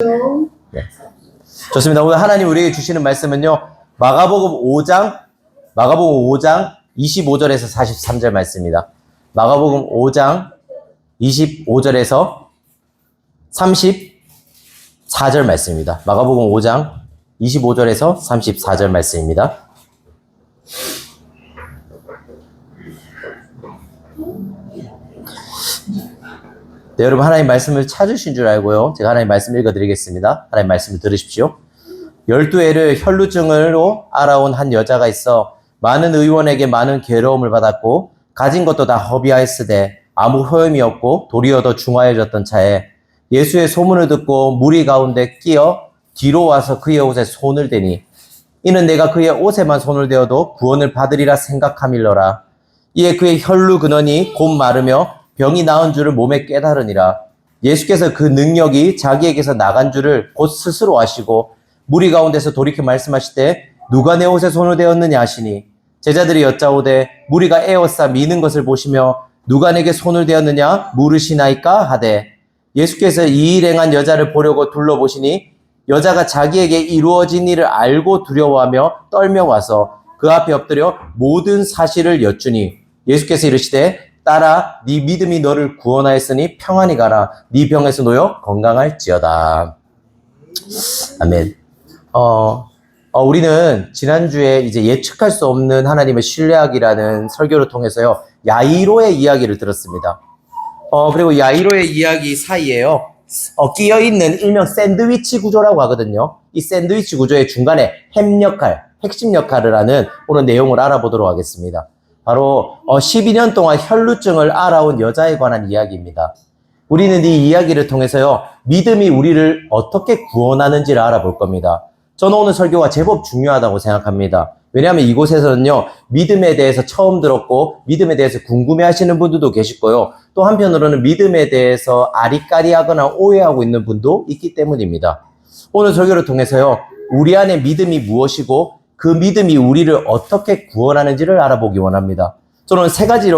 네. 좋습니다. 오늘 하나님 우리에게 주시는 말씀은요, 마가복음 5장 25절에서 43절 말씀입니다. 마가복음 5장 25절에서 34절 말씀입니다. 마가복음 5장 25절에서 34절 말씀입니다. 네, 여러분 하나님 말씀을 찾으신 줄 알고요. 제가 하나님 말씀 읽어드리겠습니다. 하나님 말씀을 들으십시오. 12해를 혈루증으로 알아온 한 여자가 있어 많은 의원에게 많은 괴로움을 받았고 가진 것도 다 허비하였으되 아무 효험이 없고 도리어 더 중하여졌던 차에 예수의 소문을 듣고 무리 가운데 끼어 뒤로 와서 그의 옷에 손을 대니 이는 내가 그의 옷에만 손을 대어도 구원을 받으리라 생각함일러라. 이에 그의 혈루 근원이 곧 마르며 병이 나은 줄을 몸에 깨달으니라. 예수께서 그 능력이 자기에게서 나간 줄을 곧 스스로 아시고 무리 가운데서 돌이켜 말씀하시되 누가 내 옷에 손을 대었느냐 하시니 제자들이 여짜오되 무리가 에워싸 미는 것을 보시며 누가 내게 손을 대었느냐 물으시나이까 하되 예수께서 이 일 행한 여자를 보려고 둘러보시니 여자가 자기에게 이루어진 일을 알고 두려워하며 떨며 와서 그 앞에 엎드려 모든 사실을 여쭈니 예수께서 이르시되 딸아 네 믿음이 너를 구원하였으니 평안히 가라. 네 병에서 놓여 건강할지어다. 아멘. 우리는 지난주에 이제 예측할 수 없는 하나님의 신뢰하기라는 설교를 통해서요, 야이로의 이야기를 들었습니다. 그리고 야이로의 이야기 사이에요, 끼어있는 일명 샌드위치 구조라고 하거든요. 이 샌드위치 구조의 중간에 핵심 역할을 하는 오늘 내용을 알아보도록 하겠습니다. 바로 12년 동안 혈루증을 알아온 여자에 관한 이야기입니다. 우리는 이 이야기를 통해서요, 믿음이 우리를 어떻게 구원하는지를 알아볼 겁니다. 저는 오늘 설교가 제법 중요하다고 생각합니다. 왜냐하면 이곳에서는요, 믿음에 대해서 처음 들었고 믿음에 대해서 궁금해하시는 분들도 계실 거요. 또 한편으로는 믿음에 대해서 아리까리하거나 오해하고 있는 분도 있기 때문입니다. 오늘 설교를 통해서요, 우리 안에 믿음이 무엇이고 그 믿음이 우리를 어떻게 구원하는지를 알아보기 원합니다. 저는 세 가지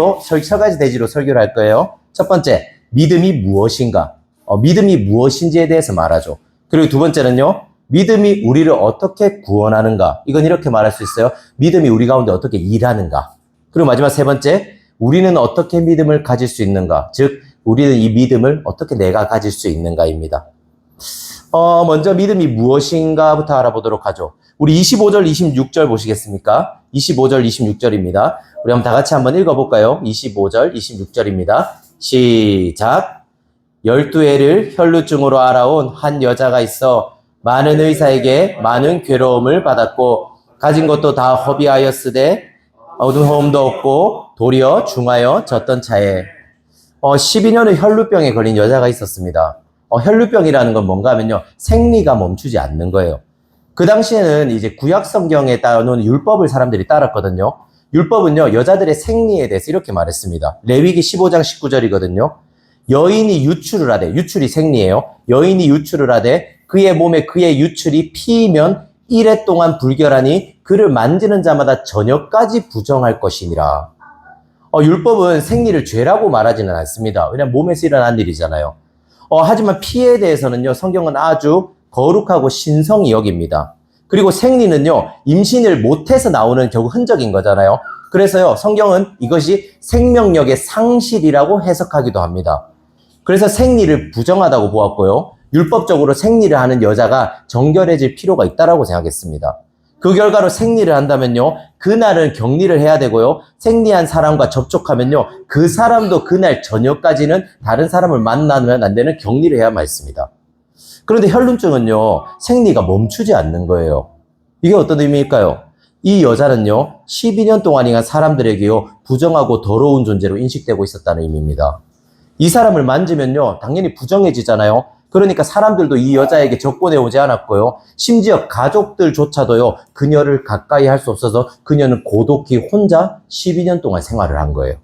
대지로 설교를 할 거예요. 첫 번째, 믿음이 무엇인가? 믿음이 무엇인지에 대해서 말하죠. 그리고 두 번째는요, 믿음이 우리를 어떻게 구원하는가? 이건 이렇게 말할 수 있어요. 믿음이 우리 가운데 어떻게 일하는가? 그리고 마지막 세 번째, 우리는 어떻게 믿음을 가질 수 있는가? 즉, 우리는 이 믿음을 어떻게 내가 가질 수 있는가입니다. 먼저 믿음이 무엇인가부터 알아보도록 하죠. 우리 25절, 26절 보시겠습니까? 25절, 26절입니다. 우리 한번 다 같이 한번 읽어볼까요? 25절, 26절입니다. 시작. 12해를 혈루증으로 알아온 한 여자가 있어 많은 의사에게 많은 괴로움을 받았고 가진 것도 다 허비하였으되 얻은 호흡도 없고 도리어 중하여 졌던 차에 12년의 혈루병에 걸린 여자가 있었습니다. 혈루병이라는 건 뭔가 하면요, 생리가 멈추지 않는 거예요. 그 당시에는 이제 구약 성경에 따르는 율법을 사람들이 따랐거든요. 율법은요, 여자들의 생리에 대해서 이렇게 말했습니다. 레위기 15장 19절이거든요. 여인이 유출을 하되, 유출이 생리예요. 여인이 유출을 하되 그의 몸에 그의 유출이 피이면 1회 동안 불결하니 그를 만지는 자마다 저녁까지 부정할 것이니라. 율법은 생리를 죄라고 말하지는 않습니다. 왜냐하면 몸에서 일어난 일이잖아요. 하지만 피에 대해서는요, 성경은 아주 거룩하고 신성히 여깁니다. 그리고 생리는요, 임신을 못해서 나오는 결국 흔적인 거잖아요. 그래서요, 성경은 이것이 생명력의 상실이라고 해석하기도 합니다. 그래서 생리를 부정하다고 보았고요, 율법적으로 생리를 하는 여자가 정결해질 필요가 있다고 생각했습니다. 그 결과로 생리를 한다면요, 그날은 격리를 해야 되고요, 생리한 사람과 접촉하면요, 그 사람도 그날 저녁까지는 다른 사람을 만나면 안 되는 격리를 해야만 했습니다. 그런데 혈루증은요, 생리가 멈추지 않는 거예요. 이게 어떤 의미일까요? 이 여자는요, 12년 동안이나 사람들에게요, 부정하고 더러운 존재로 인식되고 있었다는 의미입니다. 이 사람을 만지면요, 당연히 부정해지잖아요. 그러니까 사람들도 이 여자에게 접근해 오지 않았고요, 심지어 가족들조차도요, 그녀를 가까이 할 수 없어서 그녀는 고독히 혼자 12년 동안 생활을 한 거예요.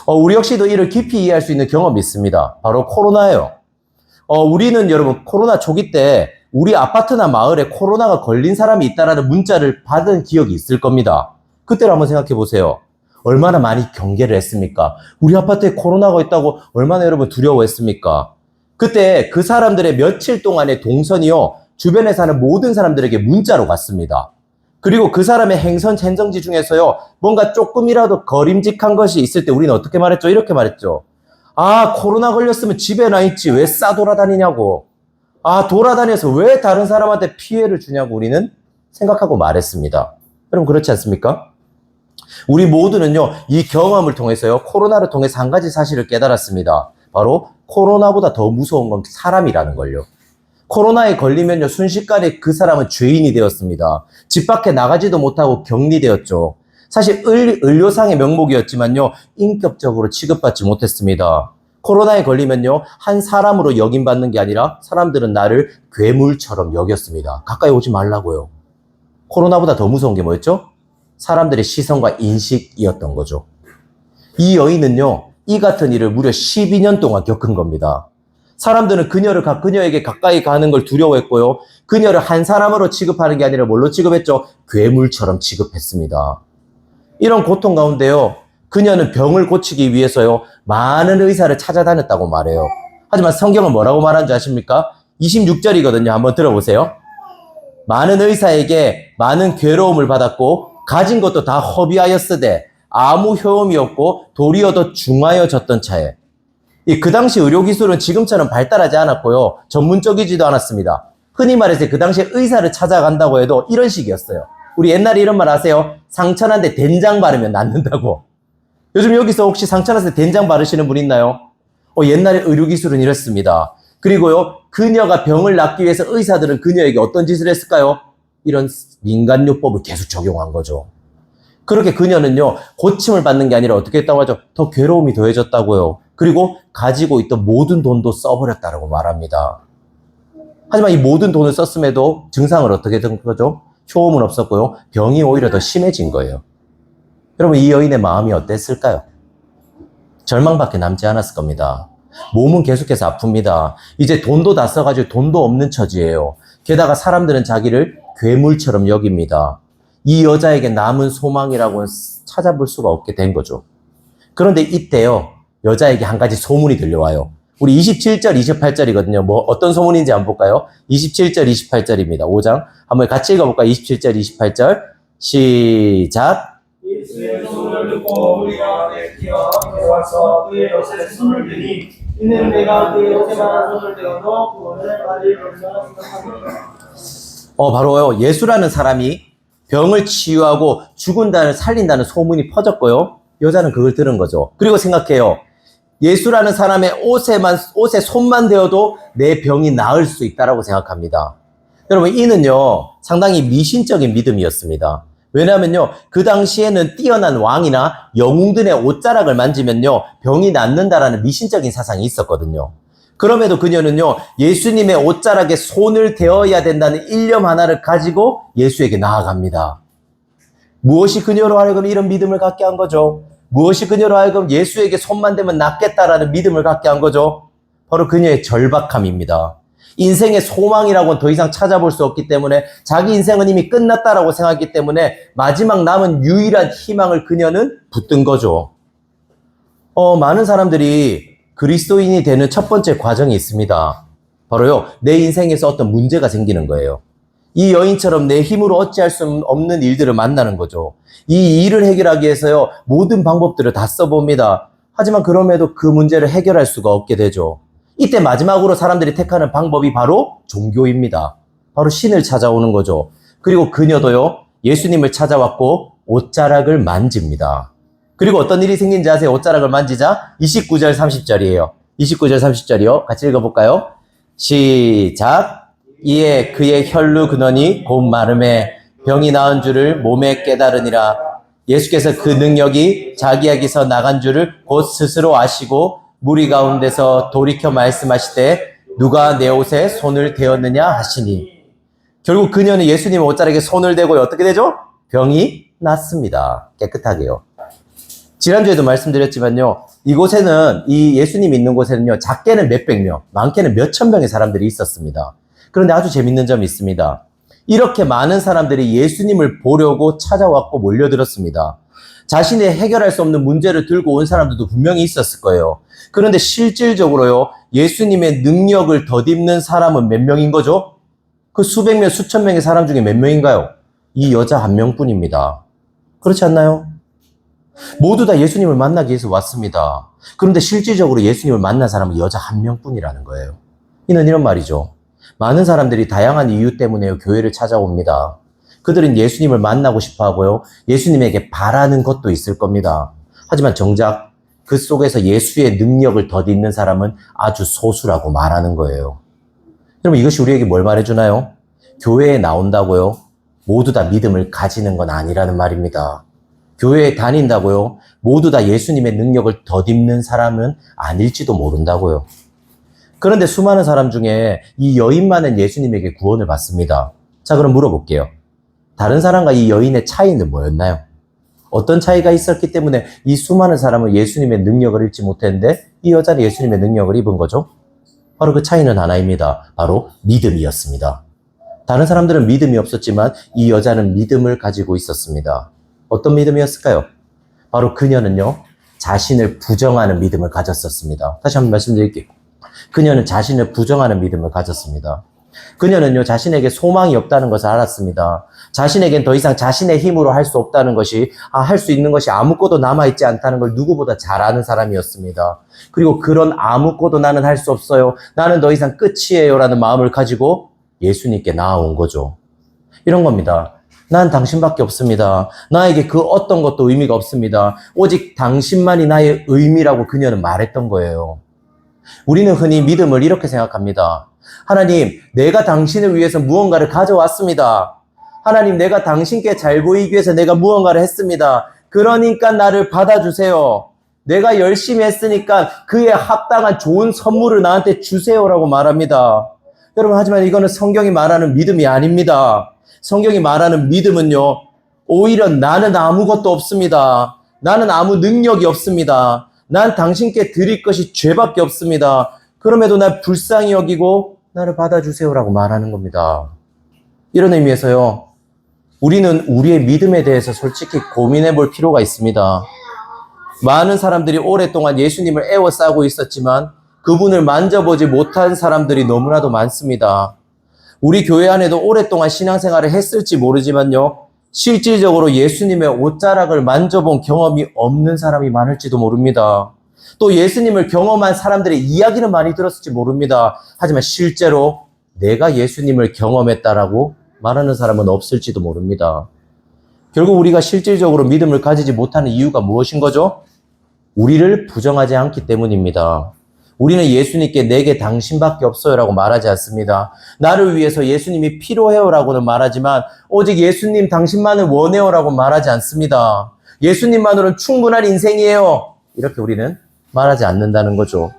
우리 역시도 이를 깊이 이해할 수 있는 경험이 있습니다. 바로 코로나예요. 우리는 여러분 코로나 초기 때 우리 아파트나 마을에 코로나가 걸린 사람이 있다라는 문자를 받은 기억이 있을 겁니다. 그때를 한번 생각해 보세요. 얼마나 많이 경계를 했습니까? 우리 아파트에 코로나가 있다고 얼마나 여러분 두려워했습니까? 그때 그 사람들의 며칠 동안의 동선이요, 주변에 사는 모든 사람들에게 문자로 갔습니다. 그리고 그 사람의 행선지 중에서요, 뭔가 조금이라도 거림직한 것이 있을 때 우리는 어떻게 말했죠? 이렇게 말했죠. 아, 코로나 걸렸으면 집에 나 있지 왜 싸돌아다니냐고. 아, 돌아다녀서 왜 다른 사람한테 피해를 주냐고 우리는 생각하고 말했습니다. 여러분 그렇지 않습니까? 우리 모두는요, 이 경험을 통해서요, 코로나를 통해서 한 가지 사실을 깨달았습니다. 바로 코로나보다 더 무서운 건 사람이라는 걸요. 코로나에 걸리면요, 순식간에 그 사람은 죄인이 되었습니다. 집 밖에 나가지도 못하고 격리되었죠. 사실 의료상의 명목이었지만요, 인격적으로 취급받지 못했습니다. 코로나에 걸리면요, 한 사람으로 여김받는 게 아니라 사람들은 나를 괴물처럼 여겼습니다. 가까이 오지 말라고요. 코로나보다 더 무서운 게 뭐였죠? 사람들의 시선과 인식이었던 거죠. 이 여인은요, 이 같은 일을 무려 12년 동안 겪은 겁니다. 사람들은 그녀에게 가까이 가는 걸 두려워했고요. 그녀를 한 사람으로 취급하는 게 아니라 뭘로 취급했죠? 괴물처럼 취급했습니다. 이런 고통 가운데요, 그녀는 병을 고치기 위해서요, 많은 의사를 찾아다녔다고 말해요. 하지만 성경은 뭐라고 말하는지 아십니까? 26절이거든요. 한번 들어보세요. 많은 의사에게 많은 괴로움을 받았고 가진 것도 다 허비하였으되 아무 효험이 없고 도리어 더 중하여졌던 차에, 그 당시 의료기술은 지금처럼 발달하지 않았고요, 전문적이지도 않았습니다. 흔히 말해서 그 당시에 의사를 찾아간다고 해도 이런 식이었어요. 우리 옛날에 이런 말 아세요? 상처난데 된장 바르면 낫는다고. 요즘 여기서 혹시 상처나서 된장 바르시는 분 있나요? 옛날에 의료기술은 이랬습니다. 그리고요, 그녀가 병을 낫기 위해서 의사들은 그녀에게 어떤 짓을 했을까요? 이런 민간요법을 계속 적용한 거죠. 그렇게 그녀는요, 고침을 받는 게 아니라 어떻게 했다고 하죠? 더 괴로움이 더해졌다고요. 그리고 가지고 있던 모든 돈도 써버렸다고 말합니다. 하지만 이 모든 돈을 썼음에도 증상을 어떻게 된 거죠? 효험은 없었고요, 병이 오히려 더 심해진 거예요. 여러분, 이 여인의 마음이 어땠을까요? 절망밖에 남지 않았을 겁니다. 몸은 계속해서 아픕니다. 이제 돈도 다 써가지고 돈도 없는 처지예요. 게다가 사람들은 자기를 괴물처럼 여깁니다. 이 여자에게 남은 소망이라고는 찾아볼 수가 없게 된 거죠. 그런데 이때요, 여자에게 한 가지 소문이 들려와요. 우리 27절, 28절이거든요. 어떤 소문인지 한번 볼까요? 27절, 28절입니다. 5장. 한번 같이 읽어볼까요? 27절, 28절. 시작. 예수의 소문을 듣고 우리가 내 귀와 함께 와서 그의 옷에 손을 대니 이는 내가 그의 옷에만 손을 대어도 구원을 받을 것이라 생각합니다. 바로요, 예수라는 사람이 병을 치유하고 죽은다는 살린다는 소문이 퍼졌고요, 여자는 그걸 들은 거죠. 그리고 생각해요. 예수라는 사람의 옷에 손만 대어도 내 병이 나을 수 있다라고 생각합니다. 여러분, 이는요, 상당히 미신적인 믿음이었습니다. 왜냐하면요, 그 당시에는 뛰어난 왕이나 영웅들의 옷자락을 만지면요, 병이 낫는다라는 미신적인 사상이 있었거든요. 그럼에도 그녀는요, 예수님의 옷자락에 손을 대어야 된다는 일념 하나를 가지고 예수에게 나아갑니다. 무엇이 그녀로 하여금 이런 믿음을 갖게 한 거죠? 무엇이 그녀로 하여금 예수에게 손만 대면 낫겠다라는 믿음을 갖게 한 거죠? 바로 그녀의 절박함입니다. 인생의 소망이라고는 더 이상 찾아볼 수 없기 때문에, 자기 인생은 이미 끝났다라고 생각했기 때문에 마지막 남은 유일한 희망을 그녀는 붙든 거죠. 많은 사람들이 그리스도인이 되는 첫 번째 과정이 있습니다. 바로요, 내 인생에서 어떤 문제가 생기는 거예요. 이 여인처럼 내 힘으로 어찌할 수 없는 일들을 만나는 거죠. 이 일을 해결하기 위해서요, 모든 방법들을 다 써봅니다. 하지만 그럼에도 그 문제를 해결할 수가 없게 되죠. 이때 마지막으로 사람들이 택하는 방법이 바로 종교입니다. 바로 신을 찾아오는 거죠. 그리고 그녀도요, 예수님을 찾아왔고 옷자락을 만집니다. 그리고 어떤 일이 생긴지 아세요? 옷자락을 만지자 29절 30절이에요. 29절 30절이요. 같이 읽어볼까요? 시작. 이에 그의 혈루 근원이 곧 마름에 병이 나은 줄을 몸에 깨달으니라. 예수께서 그 능력이 자기에게서 나간 줄을 곧 스스로 아시고 무리 가운데서 돌이켜 말씀하시되 누가 내 옷에 손을 대었느냐 하시니, 결국 그녀는 예수님의 옷자락에 손을 대고 어떻게 되죠? 병이 낫습니다. 깨끗하게요. 지난주에도 말씀드렸지만요, 이곳에는, 이 예수님 있는 곳에는요, 작게는 몇백 명, 많게는 몇천 명의 사람들이 있었습니다. 그런데 아주 재밌는 점이 있습니다. 이렇게 많은 사람들이 예수님을 보려고 찾아왔고 몰려들었습니다. 자신의 해결할 수 없는 문제를 들고 온 사람들도 분명히 있었을 거예요. 그런데 실질적으로요, 예수님의 능력을 덧입는 사람은 몇 명인 거죠? 그 수백 명, 수천 명의 사람 중에 몇 명인가요? 이 여자 한 명뿐입니다. 그렇지 않나요? 모두 다 예수님을 만나기 위해서 왔습니다. 그런데 실질적으로 예수님을 만난 사람은 여자 한 명뿐이라는 거예요. 이는 이런 말이죠. 많은 사람들이 다양한 이유 때문에 교회를 찾아옵니다. 그들은 예수님을 만나고 싶어 하고요. 예수님에게 바라는 것도 있을 겁니다. 하지만 정작 그 속에서 예수의 능력을 덧입는 사람은 아주 소수라고 말하는 거예요. 여러분, 이것이 우리에게 뭘 말해주나요? 교회에 나온다고요? 모두 다 믿음을 가지는 건 아니라는 말입니다. 교회에 다닌다고요? 모두 다 예수님의 능력을 덧입는 사람은 아닐지도 모른다고요. 그런데 수많은 사람 중에 이 여인만은 예수님에게 구원을 받습니다. 자, 그럼 물어볼게요. 다른 사람과 이 여인의 차이는 뭐였나요? 어떤 차이가 있었기 때문에 이 수많은 사람은 예수님의 능력을 잃지 못했는데 이 여자는 예수님의 능력을 입은 거죠? 바로 그 차이는 하나입니다. 바로 믿음이었습니다. 다른 사람들은 믿음이 없었지만 이 여자는 믿음을 가지고 있었습니다. 어떤 믿음이었을까요? 바로 그녀는요, 자신을 부정하는 믿음을 가졌었습니다. 다시 한번 말씀드릴게요. 그녀는 자신을 부정하는 믿음을 가졌습니다. 그녀는요, 자신에게 소망이 없다는 것을 알았습니다. 자신에겐 더 이상 자신의 힘으로 할 수 없다는 것이, 할 수 있는 것이 아무것도 남아있지 않다는 걸 누구보다 잘 아는 사람이었습니다. 그리고 그런 아무것도 나는 할 수 없어요, 나는 더 이상 끝이에요 라는 마음을 가지고 예수님께 나아온 거죠. 이런 겁니다. 난 당신밖에 없습니다. 나에게 그 어떤 것도 의미가 없습니다. 오직 당신만이 나의 의미라고 그녀는 말했던 거예요. 우리는 흔히 믿음을 이렇게 생각합니다. 하나님, 내가 당신을 위해서 무언가를 가져왔습니다. 하나님, 내가 당신께 잘 보이기 위해서 내가 무언가를 했습니다. 그러니까 나를 받아주세요. 내가 열심히 했으니까 그에 합당한 좋은 선물을 나한테 주세요라고 말합니다. 여러분, 하지만 이거는 성경이 말하는 믿음이 아닙니다. 성경이 말하는 믿음은요, 오히려 나는 아무것도 없습니다. 나는 아무 능력이 없습니다. 난 당신께 드릴 것이 죄밖에 없습니다. 그럼에도 날 불쌍히 여기고 나를 받아주세요라고 말하는 겁니다. 이런 의미에서요, 우리는 우리의 믿음에 대해서 솔직히 고민해 볼 필요가 있습니다. 많은 사람들이 오랫동안 예수님을 애워싸고 있었지만 그분을 만져보지 못한 사람들이 너무나도 많습니다. 우리 교회 안에도 오랫동안 신앙생활을 했을지 모르지만요, 실질적으로 예수님의 옷자락을 만져본 경험이 없는 사람이 많을지도 모릅니다. 또 예수님을 경험한 사람들의 이야기는 많이 들었을지 모릅니다. 하지만 실제로 내가 예수님을 경험했다라고 말하는 사람은 없을지도 모릅니다. 결국 우리가 실질적으로 믿음을 가지지 못하는 이유가 무엇인 거죠? 우리를 부정하지 않기 때문입니다. 우리는 예수님께 내게 당신밖에 없어요라고 말하지 않습니다. 나를 위해서 예수님이 필요해요라고는 말하지만 오직 예수님 당신만을 원해요라고 말하지 않습니다. 예수님만으로는 충분한 인생이에요, 이렇게 우리는 말하지 않는다는 거죠.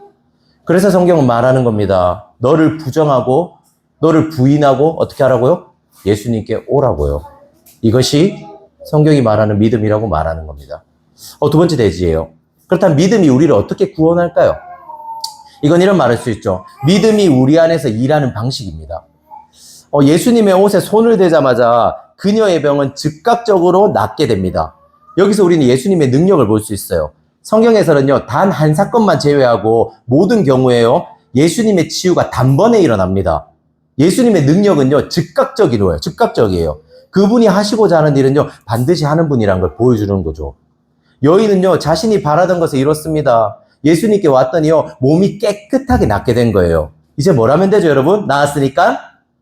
그래서 성경은 말하는 겁니다. 너를 부정하고 너를 부인하고 어떻게 하라고요? 예수님께 오라고요. 이것이 성경이 말하는 믿음이라고 말하는 겁니다. 두 번째 대지예요. 그렇다면 믿음이 우리를 어떻게 구원할까요? 이건 이런 말할 수 있죠. 믿음이 우리 안에서 일하는 방식입니다. 예수님의 옷에 손을 대자마자 그녀의 병은 즉각적으로 낫게 됩니다. 여기서 우리는 예수님의 능력을 볼 수 있어요. 성경에서는요, 단 한 사건만 제외하고 모든 경우에요, 예수님의 치유가 단번에 일어납니다. 예수님의 능력은요, 즉각적이에요. 그분이 하시고자 하는 일은요, 반드시 하는 분이라는 걸 보여주는 거죠. 여인은요, 자신이 바라던 것을 이뤘습니다. 예수님께 왔더니요, 몸이 깨끗하게 낫게 된 거예요. 이제 뭘 하면 되죠, 여러분? 나았으니까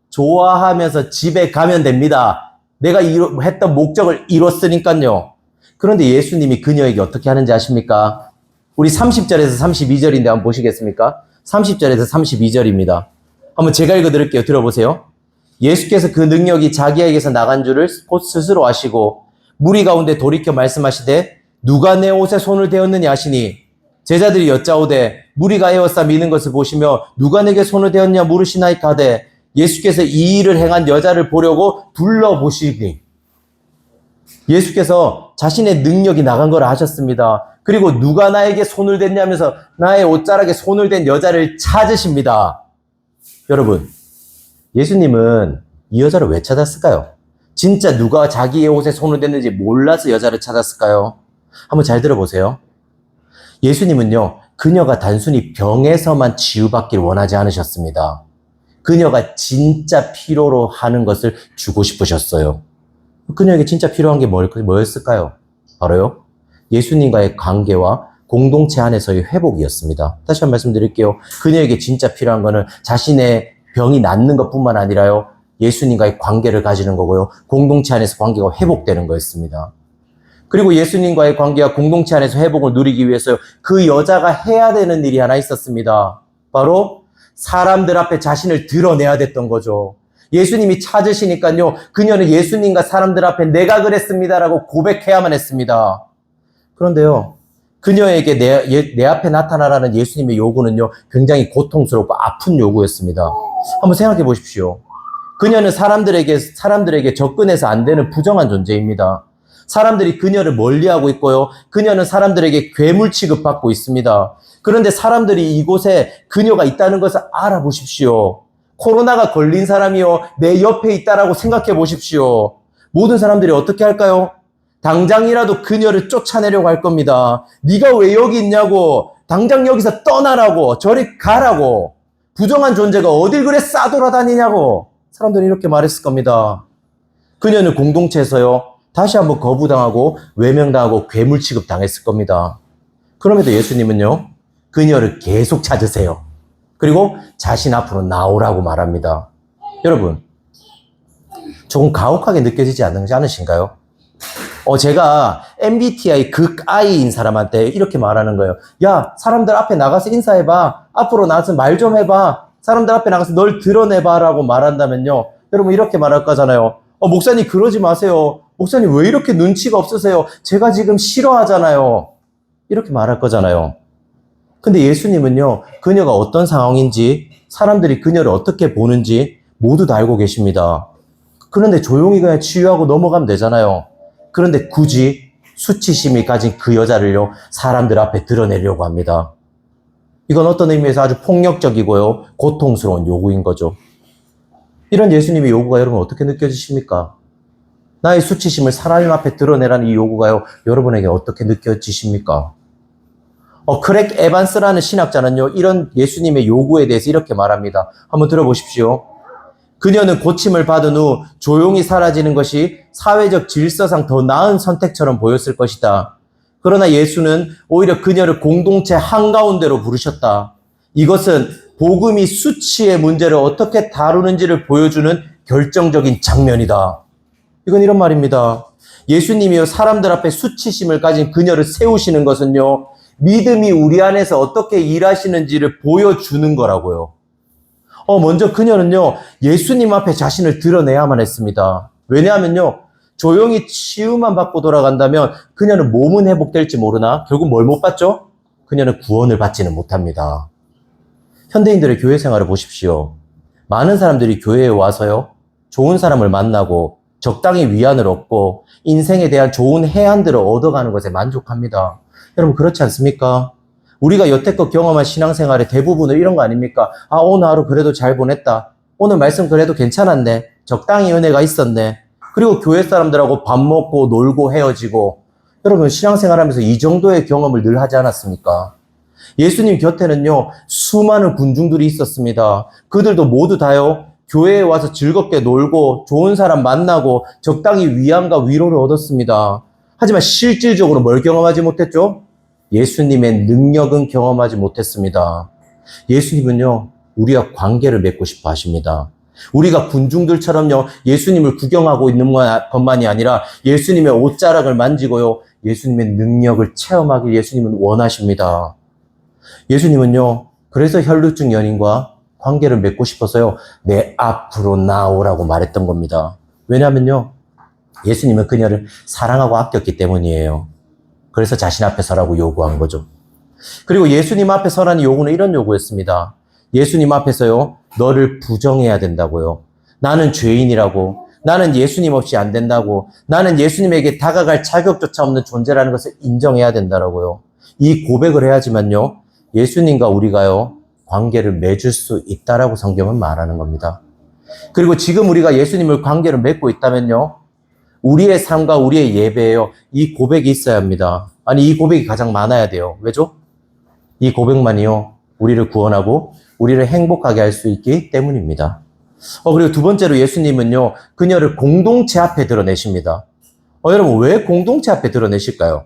좋아하면서 집에 가면 됩니다. 내가 했던 목적을 이뤘으니까요. 그런데 예수님이 그녀에게 어떻게 하는지 아십니까? 우리 30절에서 32절인데 한번 보시겠습니까? 30절에서 32절입니다. 한번 제가 읽어드릴게요. 들어보세요. 예수께서 그 능력이 자기에게서 나간 줄을 곧 스스로 아시고 무리 가운데 돌이켜 말씀하시되 누가 내 옷에 손을 대었느냐 하시니 제자들이 여짜오되 무리가 에워싸 미는 것을 보시며 누가 내게 손을 대었냐 물으시나이까 하되 예수께서 이 일을 행한 여자를 보려고 둘러보시니 예수께서 자신의 능력이 나간 걸 아셨습니다. 그리고 누가 나에게 손을 댔냐면서 나의 옷자락에 손을 댄 여자를 찾으십니다. 여러분, 예수님은 이 여자를 왜 찾았을까요? 진짜 누가 자기의 옷에 손을 댔는지 몰라서 여자를 찾았을까요? 한번 잘 들어보세요. 예수님은요, 그녀가 단순히 병에서만 치유받기를 원하지 않으셨습니다. 그녀가 진짜 필요로 하는 것을 주고 싶으셨어요. 그녀에게 진짜 필요한 게 뭐였을까요? 바로요, 예수님과의 관계와 공동체 안에서의 회복이었습니다. 다시 한번 말씀드릴게요. 그녀에게 진짜 필요한 거는 자신의 병이 낫는 것뿐만 아니라요, 예수님과의 관계를 가지는 거고요, 공동체 안에서 관계가 회복되는 거였습니다. 그리고 예수님과의 관계와 공동체 안에서 회복을 누리기 위해서 그 여자가 해야 되는 일이 하나 있었습니다. 바로 사람들 앞에 자신을 드러내야 됐던 거죠. 예수님이 찾으시니까요, 그녀는 예수님과 사람들 앞에 내가 그랬습니다라고 고백해야만 했습니다. 그런데요, 그녀에게 내 앞에 나타나라는 예수님의 요구는요, 굉장히 고통스럽고 아픈 요구였습니다. 한번 생각해 보십시오. 그녀는 사람들에게 접근해서 안 되는 부정한 존재입니다. 사람들이 그녀를 멀리하고 있고요, 그녀는 사람들에게 괴물 취급받고 있습니다. 그런데 사람들이 이곳에 그녀가 있다는 것을 알아보십시오. 코로나가 걸린 사람이요, 내 옆에 있다라고 생각해 보십시오. 모든 사람들이 어떻게 할까요? 당장이라도 그녀를 쫓아내려고 할 겁니다. 네가 왜 여기 있냐고, 당장 여기서 떠나라고, 저리 가라고, 부정한 존재가 어딜 그래 싸돌아다니냐고 사람들이 이렇게 말했을 겁니다. 그녀는 공동체에서요, 다시 한번 거부당하고 외면당하고 괴물 취급 당했을 겁니다. 그럼에도 예수님은요, 그녀를 계속 찾으세요. 그리고 자신 앞으로 나오라고 말합니다. 여러분, 조금 가혹하게 느껴지지 않으신가요? 제가 MBTI 극I인 사람한테 이렇게 말하는 거예요. 야, 사람들 앞에 나가서 인사해봐. 앞으로 나가서 말 좀 해봐. 사람들 앞에 나가서 널 드러내봐 라고 말한다면요, 여러분 이렇게 말할 거잖아요. 목사님 그러지 마세요. 목사님 왜 이렇게 눈치가 없으세요? 제가 지금 싫어하잖아요. 이렇게 말할 거잖아요. 근데 예수님은요, 그녀가 어떤 상황인지, 사람들이 그녀를 어떻게 보는지 모두 다 알고 계십니다. 그런데 조용히 그냥 치유하고 넘어가면 되잖아요. 그런데 굳이 수치심이 가진 그 여자를요, 사람들 앞에 드러내려고 합니다. 이건 어떤 의미에서 아주 폭력적이고요, 고통스러운 요구인 거죠. 이런 예수님의 요구가 여러분 어떻게 느껴지십니까? 나의 수치심을 사람 앞에 드러내라는 이 요구가요, 여러분에게 어떻게 느껴지십니까? 크랙 에반스라는 신학자는요, 이런 예수님의 요구에 대해서 이렇게 말합니다. 한번 들어보십시오. 그녀는 고침을 받은 후 조용히 사라지는 것이 사회적 질서상 더 나은 선택처럼 보였을 것이다. 그러나 예수는 오히려 그녀를 공동체 한가운데로 부르셨다. 이것은 복음이 수치의 문제를 어떻게 다루는지를 보여주는 결정적인 장면이다. 이건 이런 말입니다. 예수님이요, 사람들 앞에 수치심을 가진 그녀를 세우시는 것은요, 믿음이 우리 안에서 어떻게 일하시는지를 보여주는 거라고요. 먼저 그녀는요, 예수님 앞에 자신을 드러내야만 했습니다. 왜냐하면요, 조용히 치유만 받고 돌아간다면 그녀는 몸은 회복될지 모르나 결국 뭘 못 받죠? 그녀는 구원을 받지는 못합니다. 현대인들의 교회 생활을 보십시오. 많은 사람들이 교회에 와서요, 좋은 사람을 만나고 적당히 위안을 얻고 인생에 대한 좋은 해안들을 얻어가는 것에 만족합니다. 여러분 그렇지 않습니까? 우리가 여태껏 경험한 신앙생활의 대부분은 이런 거 아닙니까? 오늘 하루 그래도 잘 보냈다. 오늘 말씀 그래도 괜찮았네. 적당히 은혜가 있었네. 그리고 교회 사람들하고 밥 먹고 놀고 헤어지고. 여러분 신앙생활하면서 이 정도의 경험을 늘 하지 않았습니까? 예수님 곁에는요, 수많은 군중들이 있었습니다. 그들도 모두 다요, 교회에 와서 즐겁게 놀고 좋은 사람 만나고 적당히 위안과 위로를 얻었습니다. 하지만 실질적으로 뭘 경험하지 못했죠? 예수님의 능력은 경험하지 못했습니다. 예수님은요, 우리와 관계를 맺고 싶어 하십니다. 우리가 군중들처럼요, 예수님을 구경하고 있는 것만이 아니라 예수님의 옷자락을 만지고요, 예수님의 능력을 체험하길 예수님은 원하십니다. 예수님은요, 그래서 혈루증 연인과 관계를 맺고 싶어서요, 내 앞으로 나오라고 말했던 겁니다. 왜냐하면요, 예수님은 그녀를 사랑하고 아꼈기 때문이에요. 그래서 자신 앞에 서라고 요구한 거죠. 그리고 예수님 앞에 서라는 요구는 이런 요구였습니다. 예수님 앞에서요, 너를 부정해야 된다고요. 나는 죄인이라고, 나는 예수님 없이 안 된다고, 나는 예수님에게 다가갈 자격조차 없는 존재라는 것을 인정해야 된다고요. 이 고백을 해야지만요, 예수님과 우리가요, 관계를 맺을 수 있다라고 성경은 말하는 겁니다. 그리고 지금 우리가 예수님을 관계를 맺고 있다면요. 우리의 삶과 우리의 예배예요. 이 고백이 있어야 합니다. 아니, 이 고백이 가장 많아야 돼요. 왜죠? 이 고백만이요. 우리를 구원하고 우리를 행복하게 할 수 있기 때문입니다. 그리고 두 번째로 예수님은요. 그녀를 공동체 앞에 드러내십니다. 여러분, 왜 공동체 앞에 드러내실까요?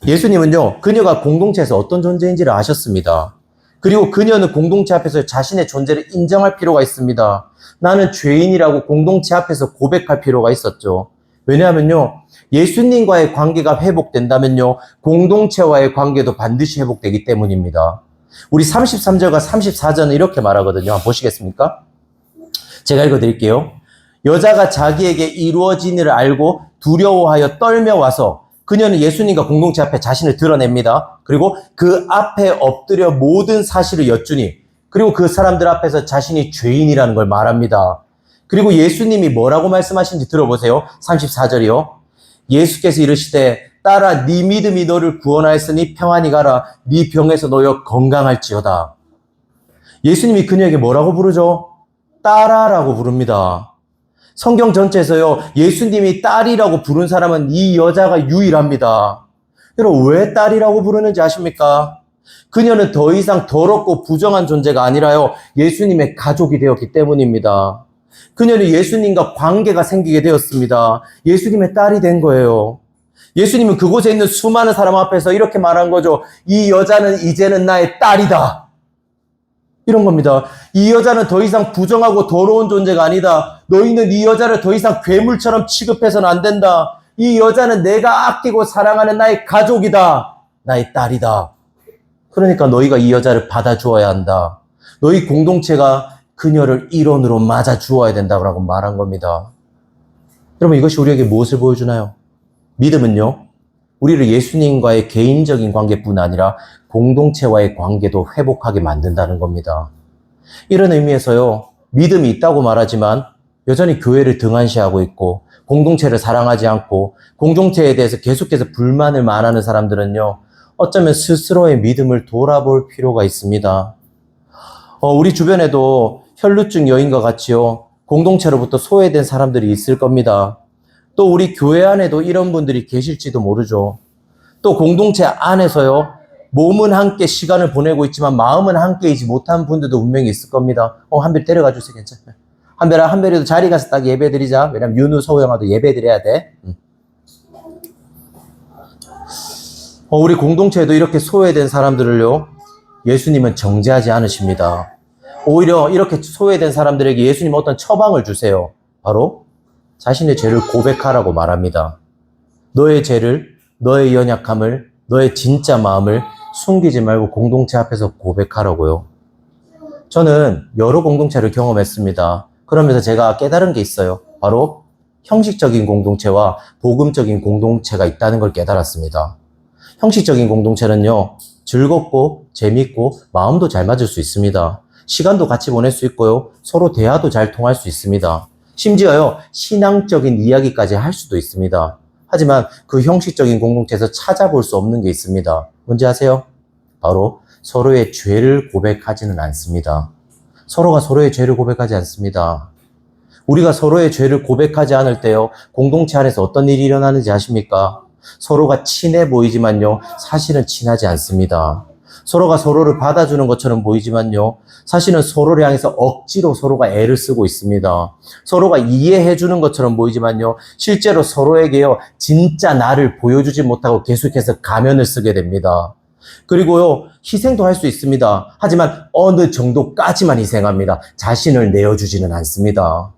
예수님은요. 그녀가 공동체에서 어떤 존재인지를 아셨습니다. 그리고 그녀는 공동체 앞에서 자신의 존재를 인정할 필요가 있습니다. 나는 죄인이라고 공동체 앞에서 고백할 필요가 있었죠. 왜냐하면요. 예수님과의 관계가 회복된다면요. 공동체와의 관계도 반드시 회복되기 때문입니다. 우리 33절과 34절은 이렇게 말하거든요. 한번 보시겠습니까? 제가 읽어드릴게요. 여자가 자기에게 이루어진 일을 알고 두려워하여 떨며 와서 그녀는 예수님과 공동체 앞에 자신을 드러냅니다. 그리고 그 앞에 엎드려 모든 사실을 여쭈니 그리고 그 사람들 앞에서 자신이 죄인이라는 걸 말합니다. 그리고 예수님이 뭐라고 말씀하시는지 들어보세요. 34절이요. 예수께서 이르시되 딸아 네 믿음이 너를 구원하였으니 평안히 가라. 네 병에서 놓여 건강할지어다. 예수님이 그녀에게 뭐라고 부르죠? 딸아라고 부릅니다. 성경 전체에서요, 예수님이 딸이라고 부른 사람은 이 여자가 유일합니다. 여러분, 왜 딸이라고 부르는지 아십니까? 그녀는 더 이상 더럽고 부정한 존재가 아니라요, 예수님의 가족이 되었기 때문입니다. 그녀는 예수님과 관계가 생기게 되었습니다. 예수님의 딸이 된 거예요. 예수님은 그곳에 있는 수많은 사람 앞에서 이렇게 말한 거죠. 이 여자는 이제는 나의 딸이다. 이런 겁니다. 이 여자는 더 이상 부정하고 더러운 존재가 아니다. 너희는 이 여자를 더 이상 괴물처럼 취급해서는 안 된다. 이 여자는 내가 아끼고 사랑하는 나의 가족이다. 나의 딸이다. 그러니까 너희가 이 여자를 받아주어야 한다. 너희 공동체가 그녀를 일원으로 맞아주어야 된다고 말한 겁니다. 여러분, 이것이 우리에게 무엇을 보여주나요? 믿음은요, 우리를 예수님과의 개인적인 관계뿐 아니라 공동체와의 관계도 회복하게 만든다는 겁니다. 이런 의미에서요, 믿음이 있다고 말하지만 여전히 교회를 등한시하고 있고 공동체를 사랑하지 않고 공동체에 대해서 계속해서 불만을 말하는 사람들은요, 어쩌면 스스로의 믿음을 돌아볼 필요가 있습니다. 우리 주변에도 혈루증 여인과 같이요, 공동체로부터 소외된 사람들이 있을 겁니다. 또 우리 교회 안에도 이런 분들이 계실지도 모르죠. 또 공동체 안에서요, 몸은 함께 시간을 보내고 있지만 마음은 함께이지 못한 분들도 분명히 있을 겁니다. 한별 데려가 주세요. 괜찮아요. 한별이도 자리 가서 딱 예배 드리자. 왜냐면 윤우, 서우 형아도 예배 드려야 돼. 우리 공동체에도 이렇게 소외된 사람들을요, 예수님은 정죄하지 않으십니다. 오히려 이렇게 소외된 사람들에게 예수님 어떤 처방을 주세요. 바로 자신의 죄를 고백하라고 말합니다. 너의 죄를, 너의 연약함을, 너의 진짜 마음을 숨기지 말고 공동체 앞에서 고백하라고요. 저는 여러 공동체를 경험했습니다. 그러면서 제가 깨달은 게 있어요. 바로 형식적인 공동체와 복음적인 공동체가 있다는 걸 깨달았습니다. 형식적인 공동체는요, 즐겁고 재밌고 마음도 잘 맞을 수 있습니다. 시간도 같이 보낼 수 있고요, 서로 대화도 잘 통할 수 있습니다. 심지어요, 신앙적인 이야기까지 할 수도 있습니다. 하지만 그 형식적인 공동체에서 찾아볼 수 없는 게 있습니다. 뭔지 아세요? 바로 서로의 죄를 고백하지는 않습니다. 서로가 서로의 죄를 고백하지 않습니다. 우리가 서로의 죄를 고백하지 않을 때요, 공동체 안에서 어떤 일이 일어나는지 아십니까? 서로가 친해 보이지만요, 사실은 친하지 않습니다. 서로가 서로를 받아주는 것처럼 보이지만요, 사실은 서로를 향해서 억지로 서로가 애를 쓰고 있습니다. 서로가 이해해주는 것처럼 보이지만요, 실제로 서로에게요, 진짜 나를 보여주지 못하고 계속해서 가면을 쓰게 됩니다. 그리고요, 희생도 할 수 있습니다. 하지만 어느 정도까지만 희생합니다. 자신을 내어주지는 않습니다.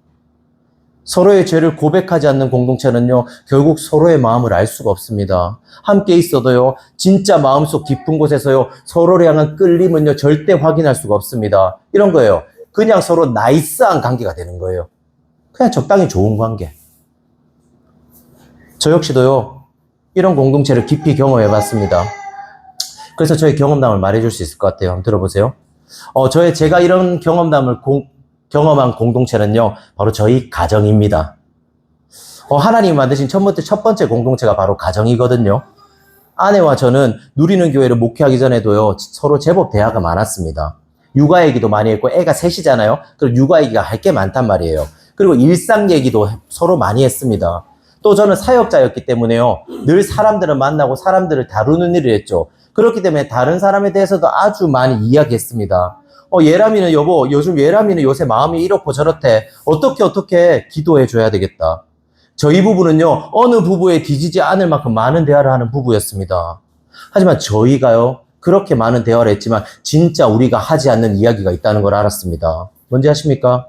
서로의 죄를 고백하지 않는 공동체는요, 결국 서로의 마음을 알 수가 없습니다. 함께 있어도요, 진짜 마음속 깊은 곳에서요, 서로를 향한 끌림은요, 절대 확인할 수가 없습니다. 이런 거예요. 그냥 서로 나이스한 관계가 되는 거예요. 그냥 적당히 좋은 관계. 저 역시도요, 이런 공동체를 깊이 경험해 봤습니다. 그래서 저의 경험담을 말해줄 수 있을 것 같아요. 한번 들어보세요. 제가 이런 경험담을 경험한 공동체는요, 바로 저희 가정입니다. 하나님이 만드신 첫 번째 공동체가 바로 가정이거든요. 아내와 저는 누리는 교회를 목회하기 전에도요, 서로 제법 대화가 많았습니다. 육아 얘기도 많이 했고 애가 셋이잖아요. 그리고 육아 얘기가 할 게 많단 말이에요. 그리고 일상 얘기도 서로 많이 했습니다. 또 저는 사역자였기 때문에요. 늘 사람들을 만나고 사람들을 다루는 일을 했죠. 그렇기 때문에 다른 사람에 대해서도 아주 많이 이야기했습니다. 예람이는 여보, 요즘 예람이는 요새 마음이 이렇고 저렇대. 어떻게 기도해 줘야 되겠다. 저희 부부는요, 어느 부부에 뒤지지 않을 만큼 많은 대화를 하는 부부였습니다. 하지만 저희가요, 그렇게 많은 대화를 했지만 진짜 우리가 하지 않는 이야기가 있다는 걸 알았습니다. 뭔지 아십니까?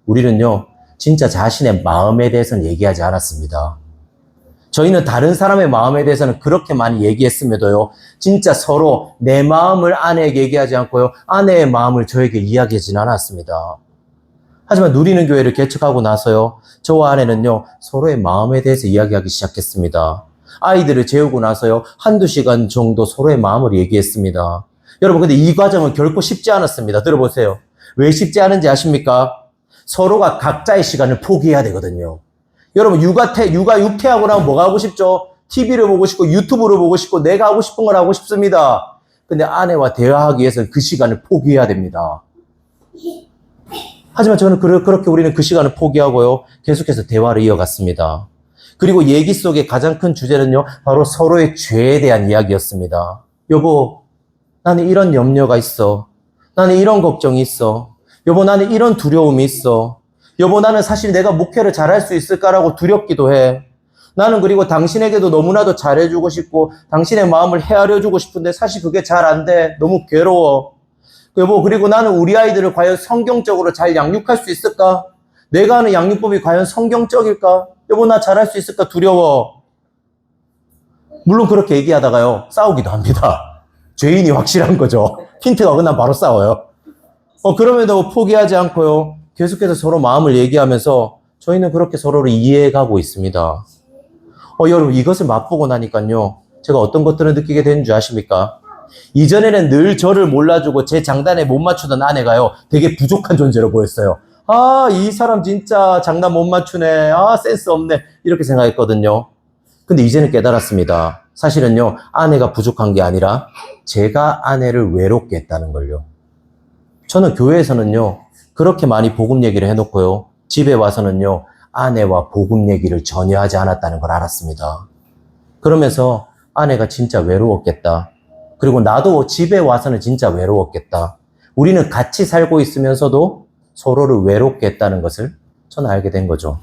우리는요, 진짜 자신의 마음에 대해서는 얘기하지 않았습니다. 저희는 다른 사람의 마음에 대해서는 그렇게 많이 얘기했음에도요, 진짜 서로 내 마음을 아내에게 얘기하지 않고요, 아내의 마음을 저에게 이야기하지는 않았습니다. 하지만 누리는 교회를 개척하고 나서요, 저와 아내는요, 서로의 마음에 대해서 이야기하기 시작했습니다. 아이들을 재우고 나서요, 한두 시간 정도 서로의 마음을 얘기했습니다. 여러분, 근데 이 과정은 결코 쉽지 않았습니다. 들어보세요. 왜 쉽지 않은지 아십니까? 서로가 각자의 시간을 포기해야 되거든요. 여러분, 육퇴하고 나면 뭐가 하고 싶죠? TV를 보고 싶고, 유튜브를 보고 싶고, 내가 하고 싶은 걸 하고 싶습니다. 근데 아내와 대화하기 위해서는 그 시간을 포기해야 됩니다. 하지만 저는 그렇게 우리는 그 시간을 포기하고요, 계속해서 대화를 이어갔습니다. 그리고 얘기 속의 가장 큰 주제는요, 바로 서로의 죄에 대한 이야기였습니다. 여보, 나는 이런 염려가 있어. 나는 이런 걱정이 있어. 여보, 나는 이런 두려움이 있어. 여보, 나는 사실 내가 목회를 잘할 수 있을까라고 두렵기도 해. 나는 그리고 당신에게도 너무나도 잘해주고 싶고 당신의 마음을 헤아려주고 싶은데 사실 그게 잘 안 돼. 너무 괴로워. 여보, 그리고 나는 우리 아이들을 과연 성경적으로 잘 양육할 수 있을까? 내가 하는 양육법이 과연 성경적일까? 여보, 나 잘할 수 있을까? 두려워. 물론 그렇게 얘기하다가요, 싸우기도 합니다. 죄인이 확실한 거죠. 핀트가 끝나면 바로 싸워요. 그럼에도 포기하지 않고요, 계속해서 서로 마음을 얘기하면서 저희는 그렇게 서로를 이해해가고 있습니다. 여러분, 이것을 맛보고 나니까요, 제가 어떤 것들을 느끼게 되는 줄 아십니까? 이전에는 늘 저를 몰라주고 제 장단에 못 맞추던 아내가요, 되게 부족한 존재로 보였어요. 아, 이 사람 진짜 장단 못 맞추네. 아, 센스 없네. 이렇게 생각했거든요. 근데 이제는 깨달았습니다. 사실은요, 아내가 부족한 게 아니라 제가 아내를 외롭게 했다는 걸요. 저는 교회에서는요, 그렇게 많이 복음 얘기를 해놓고요, 집에 와서는요, 아내와 복음 얘기를 전혀 하지 않았다는 걸 알았습니다. 그러면서 아내가 진짜 외로웠겠다. 그리고 나도 집에 와서는 진짜 외로웠겠다. 우리는 같이 살고 있으면서도 서로를 외롭게 했다는 것을 저는 알게 된 거죠.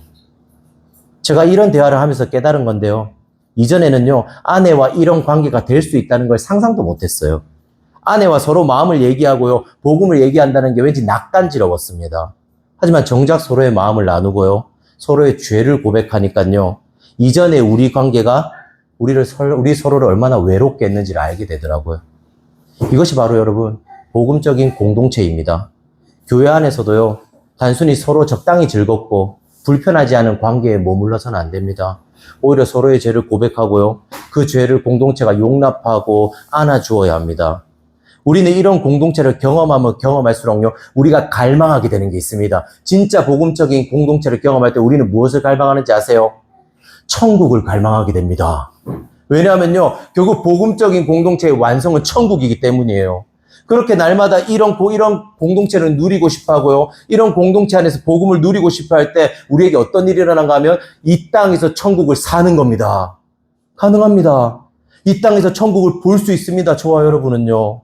제가 이런 대화를 하면서 깨달은 건데요, 이전에는요, 아내와 이런 관계가 될 수 있다는 걸 상상도 못했어요. 아내와 서로 마음을 얘기하고요, 복음을 얘기한다는 게 왠지 낯간지러웠습니다. 하지만 정작 서로의 마음을 나누고요, 서로의 죄를 고백하니까요, 이전에 우리 관계가 우리 서로를 얼마나 외롭게 했는지를 알게 되더라고요. 이것이 바로 여러분, 복음적인 공동체입니다. 교회 안에서도요, 단순히 서로 적당히 즐겁고 불편하지 않은 관계에 머물러서는 안 됩니다. 오히려 서로의 죄를 고백하고요, 그 죄를 공동체가 용납하고 안아주어야 합니다. 우리는 이런 공동체를 경험하면 경험할수록요, 우리가 갈망하게 되는 게 있습니다. 진짜 복음적인 공동체를 경험할 때 우리는 무엇을 갈망하는지 아세요? 천국을 갈망하게 됩니다. 왜냐하면요, 결국 복음적인 공동체의 완성은 천국이기 때문이에요. 그렇게 날마다 이런 공동체를 누리고 싶어 하고요, 이런 공동체 안에서 복음을 누리고 싶어 할 때 우리에게 어떤 일이 일어나는가 하면 이 땅에서 천국을 사는 겁니다. 가능합니다. 이 땅에서 천국을 볼 수 있습니다. 저와 여러분은요.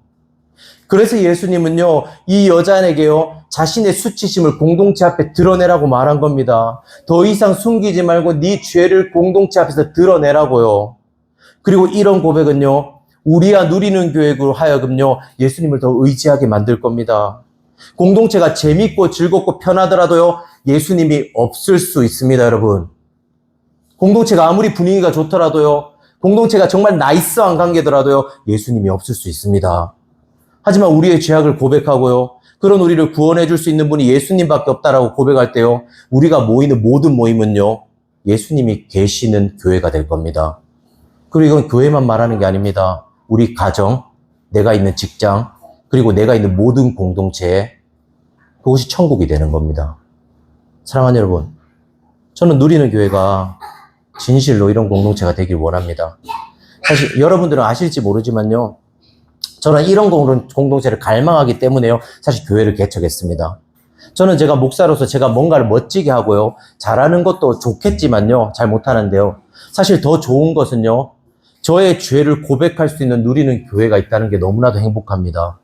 그래서 예수님은요, 이 여자에게요, 자신의 수치심을 공동체 앞에 드러내라고 말한 겁니다. 더 이상 숨기지 말고 네 죄를 공동체 앞에서 드러내라고요. 그리고 이런 고백은요, 우리와 누리는 교회로 하여금요, 예수님을 더 의지하게 만들 겁니다. 공동체가 재밌고 즐겁고 편하더라도요, 예수님이 없을 수 있습니다, 여러분. 공동체가 아무리 분위기가 좋더라도요, 공동체가 정말 나이스한 관계더라도요, 예수님이 없을 수 있습니다. 하지만 우리의 죄악을 고백하고요, 그런 우리를 구원해 줄 수 있는 분이 예수님밖에 없다라고 고백할 때요, 우리가 모이는 모든 모임은요, 예수님이 계시는 교회가 될 겁니다. 그리고 이건 교회만 말하는 게 아닙니다. 우리 가정, 내가 있는 직장, 그리고 내가 있는 모든 공동체에 그것이 천국이 되는 겁니다. 사랑하는 여러분, 저는 누리는 교회가 진실로 이런 공동체가 되길 원합니다. 사실 여러분들은 아실지 모르지만요, 저는 이런 공동체를 갈망하기 때문에요. 사실 교회를 개척했습니다. 저는 제가 목사로서 제가 뭔가를 멋지게 하고요. 잘하는 것도 좋겠지만요. 잘 못하는데요. 사실 더 좋은 것은요. 저의 죄를 고백할 수 있는 누리는 교회가 있다는 게 너무나도 행복합니다.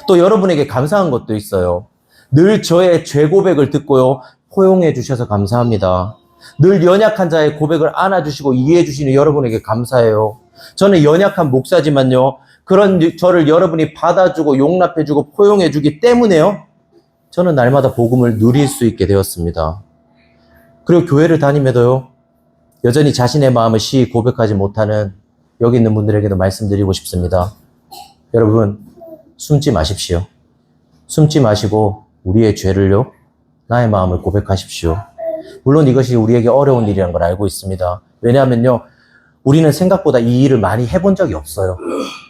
또 여러분에게 감사한 것도 있어요. 늘 저의 죄 고백을 듣고요. 포용해 주셔서 감사합니다. 늘 연약한 자의 고백을 안아주시고 이해해 주시는 여러분에게 감사해요. 저는 연약한 목사지만요. 그런 저를 여러분이 받아주고 용납해주고 포용해주기 때문에요. 저는 날마다 복음을 누릴 수 있게 되었습니다. 그리고 교회를 다니면서요. 여전히 자신의 마음을 시히 고백하지 못하는 여기 있는 분들에게도 말씀드리고 싶습니다. 여러분, 숨지 마십시오. 숨지 마시고 우리의 죄를요. 나의 마음을 고백하십시오. 물론 이것이 우리에게 어려운 일이라는 걸 알고 있습니다. 왜냐하면요. 우리는 생각보다 이 일을 많이 해본 적이 없어요.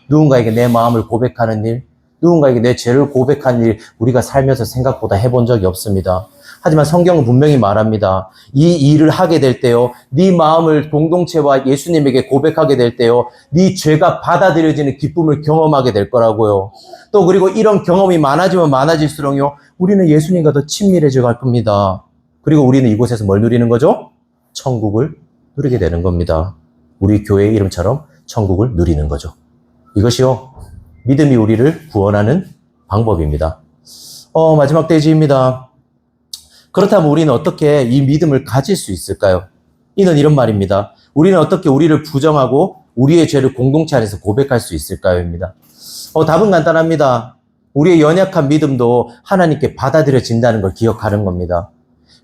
누군가에게 내 마음을 고백하는 일, 누군가에게 내 죄를 고백하는 일, 우리가 살면서 생각보다 해본 적이 없습니다. 하지만 성경은 분명히 말합니다. 이 일을 하게 될 때요, 네 마음을 공동체와 예수님에게 고백하게 될 때요, 네 죄가 받아들여지는 기쁨을 경험하게 될 거라고요. 또 그리고 이런 경험이 많아지면 많아질수록요, 우리는 예수님과 더 친밀해져 갈 겁니다. 그리고 우리는 이곳에서 뭘 누리는 거죠? 천국을 누리게 되는 겁니다. 우리 교회의 이름처럼 천국을 누리는 거죠. 이것이요, 믿음이 우리를 구원하는 방법입니다. 마지막 대지입니다. 그렇다면 우리는 어떻게 이 믿음을 가질 수 있을까요? 이는 이런 말입니다. 우리는 어떻게 우리를 부정하고 우리의 죄를 공동체 안에서 고백할 수 있을까요?입니다. 답은 간단합니다. 우리의 연약한 믿음도 하나님께 받아들여진다는 걸 기억하는 겁니다.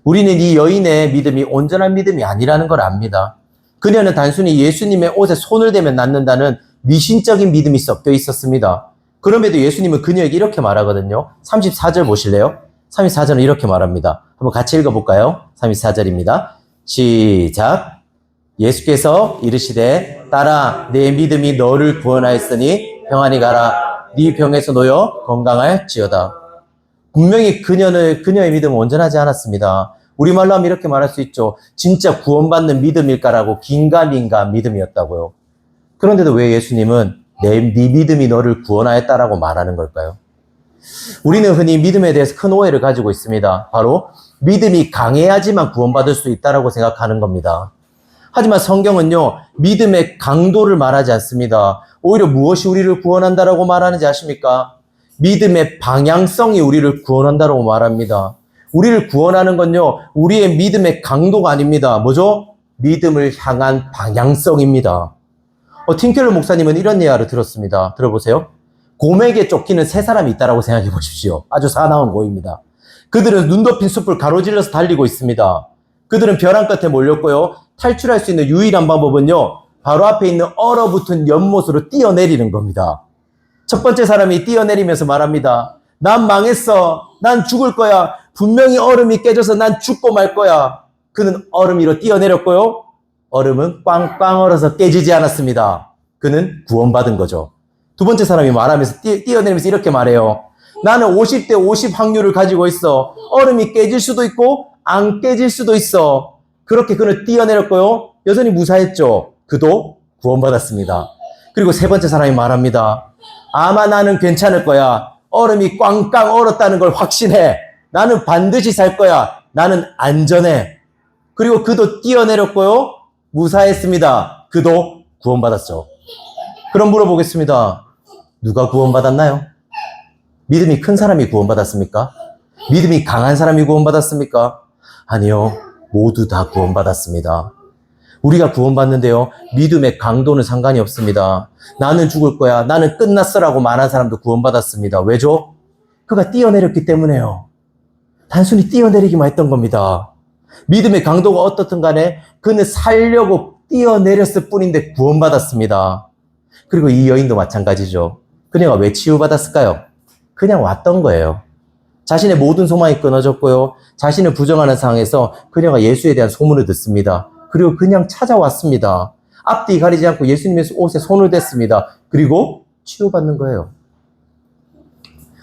우리는 이 여인의 믿음이 온전한 믿음이 아니라는 걸 압니다. 그녀는 단순히 예수님의 옷에 손을 대면 낫는다는 미신적인 믿음이 섞여 있었습니다. 그럼에도 예수님은 그녀에게 이렇게 말하거든요. 34절 보실래요? 34절은 이렇게 말합니다. 한번 같이 읽어볼까요? 34절입니다. 시작. 예수께서 이르시되 딸아 내 믿음이 너를 구원하였으니 평안히 가라. 네 병에서 놓여 건강할지어다. 분명히 그녀의 믿음은 온전하지 않았습니다. 우리말로 하면 이렇게 말할 수 있죠. 진짜 구원받는 믿음일까라고 긴가민가 믿음이었다고요. 그런데도 왜 예수님은 네 믿음이 너를 구원하였다라고 말하는 걸까요? 우리는 흔히 믿음에 대해서 큰 오해를 가지고 있습니다. 바로 믿음이 강해야지만 구원받을 수 있다라고 생각하는 겁니다. 하지만 성경은요, 믿음의 강도를 말하지 않습니다. 오히려 무엇이 우리를 구원한다라고 말하는지 아십니까? 믿음의 방향성이 우리를 구원한다라고 말합니다. 우리를 구원하는 건요, 우리의 믿음의 강도가 아닙니다. 뭐죠? 믿음을 향한 방향성입니다. 틴켈러 목사님은 이런 예화를 들었습니다. 들어보세요. 곰에게 쫓기는 세 사람이 있다라고 생각해 보십시오. 아주 사나운 고입니다. 그들은 눈 덮인 숲을 가로질러서 달리고 있습니다. 그들은 벼랑 끝에 몰렸고요. 탈출할 수 있는 유일한 방법은요, 바로 앞에 있는 얼어붙은 연못으로 뛰어내리는 겁니다. 첫 번째 사람이 뛰어내리면서 말합니다. 난 망했어. 난 죽을 거야. 분명히 얼음이 깨져서 난 죽고 말 거야. 그는 얼음 위로 뛰어내렸고요. 얼음은 꽝꽝 얼어서 깨지지 않았습니다. 그는 구원받은 거죠. 두 번째 사람이 말하면서 뛰어내리면서 이렇게 말해요. 나는 50대 50 확률을 가지고 있어. 얼음이 깨질 수도 있고 안 깨질 수도 있어. 그렇게 그는 뛰어내렸고요. 여전히 무사했죠. 그도 구원받았습니다. 그리고 세 번째 사람이 말합니다. 아마 나는 괜찮을 거야. 얼음이 꽝꽝 얼었다는 걸 확신해. 나는 반드시 살 거야. 나는 안전해. 그리고 그도 뛰어내렸고요. 무사했습니다. 그도 구원받았죠. 그럼 물어보겠습니다. 누가 구원받았나요? 믿음이 큰 사람이 구원받았습니까? 믿음이 강한 사람이 구원받았습니까? 아니요. 모두 다 구원받았습니다. 우리가 구원받는데요. 믿음의 강도는 상관이 없습니다. 나는 죽을 거야. 나는 끝났어라고 말한 사람도 구원받았습니다. 왜죠? 그가 뛰어내렸기 때문에요. 단순히 뛰어내리기만 했던 겁니다. 믿음의 강도가 어떻든 간에 그는 살려고 뛰어내렸을 뿐인데 구원받았습니다. 그리고 이 여인도 마찬가지죠. 그녀가 왜 치유받았을까요? 그냥 왔던 거예요. 자신의 모든 소망이 끊어졌고요. 자신을 부정하는 상황에서 그녀가 예수에 대한 소문을 듣습니다. 그리고 그냥 찾아왔습니다. 앞뒤 가리지 않고 예수님의 옷에 손을 댔습니다. 그리고 치유받는 거예요.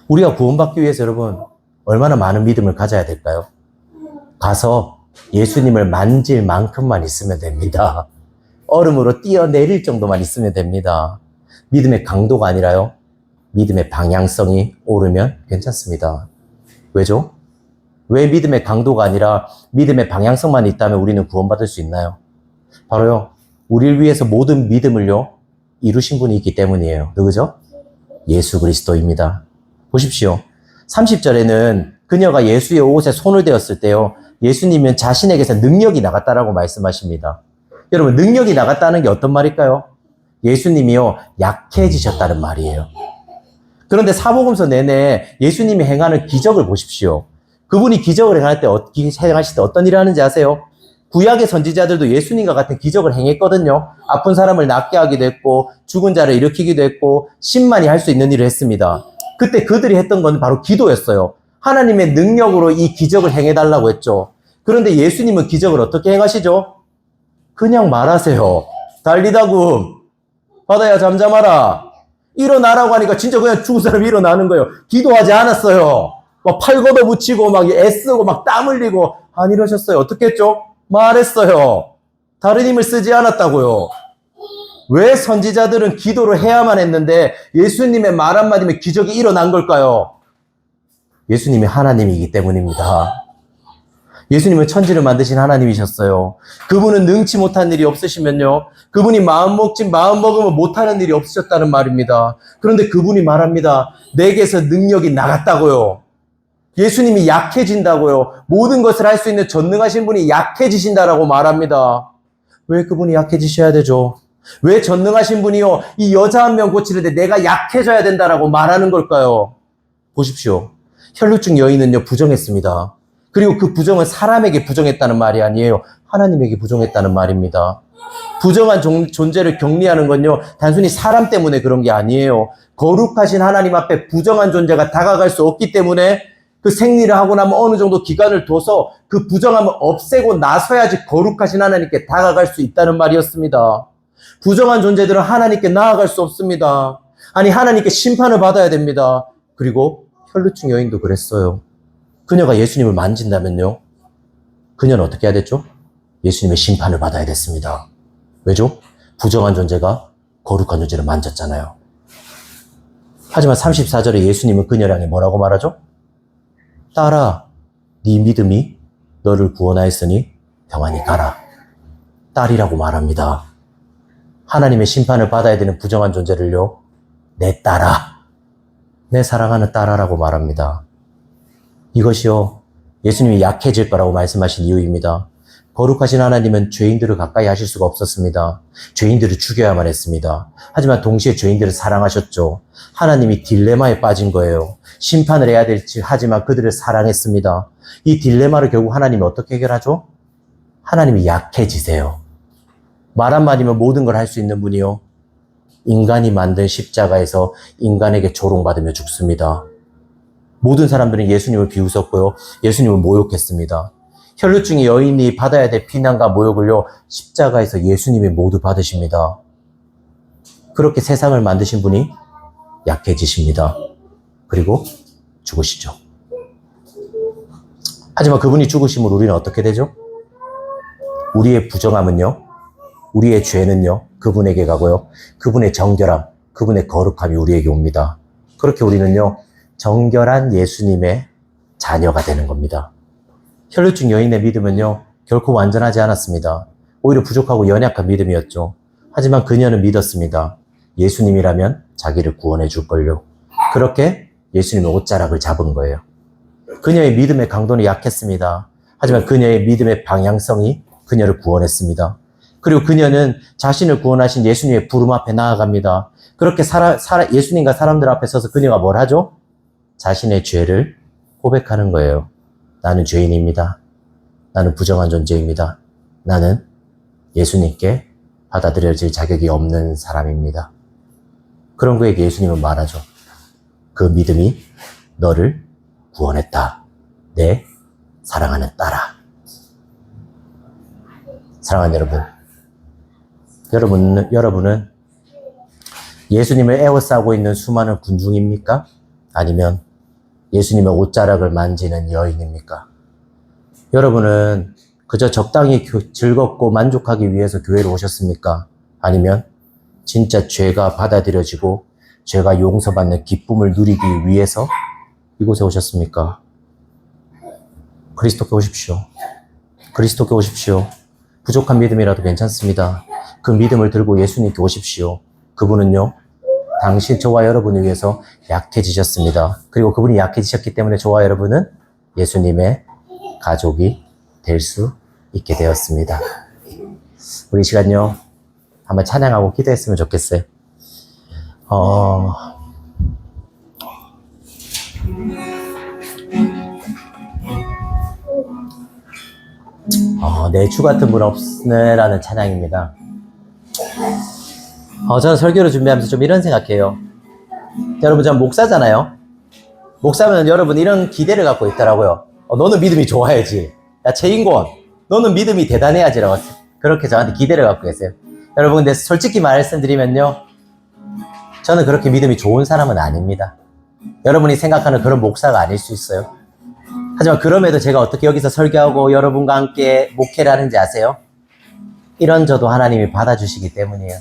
우리가 구원받기 위해서 여러분 얼마나 많은 믿음을 가져야 될까요? 가서 예수님을 만질 만큼만 있으면 됩니다. 얼음으로 뛰어내릴 정도만 있으면 됩니다. 믿음의 강도가 아니라요. 믿음의 방향성이 오르면 괜찮습니다. 왜죠? 왜 믿음의 강도가 아니라 믿음의 방향성만 있다면 우리는 구원받을 수 있나요? 바로요, 우리를 위해서 모든 믿음을요, 이루신 분이 있기 때문이에요. 누구죠? 예수 그리스도입니다. 보십시오. 30절에는 그녀가 예수의 옷에 손을 대었을 때요, 예수님은 자신에게서 능력이 나갔다라고 말씀하십니다. 여러분, 능력이 나갔다는 게 어떤 말일까요? 예수님이요, 약해지셨다는 말이에요. 그런데 사복음서 내내 예수님이 행하는 기적을 보십시오. 그분이 기적을 행할 때, 행하실 때 어떤 일을 하는지 아세요? 구약의 선지자들도 예수님과 같은 기적을 행했거든요. 아픈 사람을 낫게 하기도 했고, 죽은 자를 일으키기도 했고, 신만이 할 수 있는 일을 했습니다. 그때 그들이 했던 건 바로 기도였어요. 하나님의 능력으로 이 기적을 행해달라고 했죠. 그런데 예수님은 기적을 어떻게 행하시죠? 그냥 말하세요. 달리다굼, 바다야 잠잠하라. 일어나라고 하니까 진짜 그냥 죽은 사람이 일어나는 거예요. 기도하지 않았어요. 막 팔 걷어붙이고 막 애쓰고 막 땀 흘리고 안 이러셨어요. 어떻게 했죠? 말했어요. 다른 힘을 쓰지 않았다고요. 왜 선지자들은 기도를 해야만 했는데 예수님의 말 한마디면 기적이 일어난 걸까요? 예수님이 하나님이기 때문입니다. 예수님은 천지를 만드신 하나님이셨어요. 그분은 능치 못한 일이 없으시면요, 그분이 마음 먹으면 못하는 일이 없으셨다는 말입니다. 그런데 그분이 말합니다. 내게서 능력이 나갔다고요. 예수님이 약해진다고요. 모든 것을 할 수 있는 전능하신 분이 약해지신다라고 말합니다. 왜 그분이 약해지셔야 되죠? 왜 전능하신 분이요, 이 여자 한 명 고치는데 내가 약해져야 된다라고 말하는 걸까요? 보십시오. 혈루증 여인은요, 부정했습니다. 그리고 그 부정은 사람에게 부정했다는 말이 아니에요. 하나님에게 부정했다는 말입니다. 부정한 존재를 격리하는 건요, 단순히 사람 때문에 그런 게 아니에요. 거룩하신 하나님 앞에 부정한 존재가 다가갈 수 없기 때문에 그 생리를 하고 나면 어느 정도 기간을 둬서 그 부정함을 없애고 나서야지 거룩하신 하나님께 다가갈 수 있다는 말이었습니다. 부정한 존재들은 하나님께 나아갈 수 없습니다. 아니, 하나님께 심판을 받아야 됩니다. 그리고 혈루증 여인도 그랬어요. 그녀가 예수님을 만진다면요, 그녀는 어떻게 해야 됐죠? 예수님의 심판을 받아야 됐습니다. 왜죠? 부정한 존재가 거룩한 존재를 만졌잖아요. 하지만 34절에 예수님은 그녀를 향해 뭐라고 말하죠? 딸아, 네 믿음이 너를 구원하였으니 평안히 가라. 딸이라고 말합니다. 하나님의 심판을 받아야 되는 부정한 존재를요, 내 딸아, 내 사랑하는 딸아라고 말합니다. 이것이요, 예수님이 약해질 거라고 말씀하신 이유입니다. 거룩하신 하나님은 죄인들을 가까이 하실 수가 없었습니다. 죄인들을 죽여야만 했습니다. 하지만 동시에 죄인들을 사랑하셨죠. 하나님이 딜레마에 빠진 거예요. 심판을 해야 될지 하지만 그들을 사랑했습니다. 이 딜레마를 결국 하나님이 어떻게 해결하죠? 하나님이 약해지세요. 말 한마디면 모든 걸 할 수 있는 분이요, 인간이 만든 십자가에서 인간에게 조롱받으며 죽습니다. 모든 사람들은 예수님을 비웃었고요, 예수님을 모욕했습니다. 혈루증의 여인이 받아야 될 비난과 모욕을요, 십자가에서 예수님이 모두 받으십니다. 그렇게 세상을 만드신 분이 약해지십니다. 그리고 죽으시죠. 하지만 그분이 죽으심으로 우리는 어떻게 되죠? 우리의 부정함은요, 우리의 죄는요, 그분에게 가고요, 그분의 정결함, 그분의 거룩함이 우리에게 옵니다. 그렇게 우리는요, 정결한 예수님의 자녀가 되는 겁니다. 혈루증 여인의 믿음은요, 결코 완전하지 않았습니다. 오히려 부족하고 연약한 믿음이었죠. 하지만 그녀는 믿었습니다. 예수님이라면 자기를 구원해 줄걸요. 그렇게 예수님의 옷자락을 잡은 거예요. 그녀의 믿음의 강도는 약했습니다. 하지만 그녀의 믿음의 방향성이 그녀를 구원했습니다. 그리고 그녀는 자신을 구원하신 예수님의 부름 앞에 나아갑니다. 그렇게 예수님과 사람들 앞에 서서 그녀가 뭘 하죠? 자신의 죄를 고백하는 거예요. 나는 죄인입니다. 나는 부정한 존재입니다. 나는 예수님께 받아들여질 자격이 없는 사람입니다. 그런 그에게 예수님은 말하죠. 그 믿음이 너를 구원했다. 내 사랑하는 딸아. 사랑하는 여러분, 여러분은 예수님을 에워싸고 있는 수많은 군중입니까? 아니면 예수님의 옷자락을 만지는 여인입니까? 여러분은 그저 적당히 즐겁고 만족하기 위해서 교회로 오셨습니까? 아니면 진짜 죄가 받아들여지고 죄가 용서받는 기쁨을 누리기 위해서 이곳에 오셨습니까? 그리스도께 오십시오. 그리스도께 오십시오. 부족한 믿음이라도 괜찮습니다. 그 믿음을 들고 예수님께 오십시오. 그분은요, 당신, 저와 여러분을 위해서 약해지셨습니다. 그리고 그분이 약해지셨기 때문에 저와 여러분은 예수님의 가족이 될 수 있게 되었습니다. 우리 이 시간요, 한번 찬양하고 기도했으면 좋겠어요. 내 주 같은 분 없네라는 찬양입니다. 저는 설교를 준비하면서 좀 이런 생각해요. 여러분, 저는 목사잖아요. 목사면 여러분 이런 기대를 갖고 있더라고요. 너는 믿음이 좋아야지. 야, 최인권, 너는 믿음이 대단해야지라고 그렇게 저한테 기대를 갖고 계세요. 여러분, 근데 솔직히 말씀드리면요, 저는 그렇게 믿음이 좋은 사람은 아닙니다. 여러분이 생각하는 그런 목사가 아닐 수 있어요. 하지만 그럼에도 제가 어떻게 여기서 설교하고 여러분과 함께 목회를 하는지 아세요? 이런 저도 하나님이 받아주시기 때문이에요.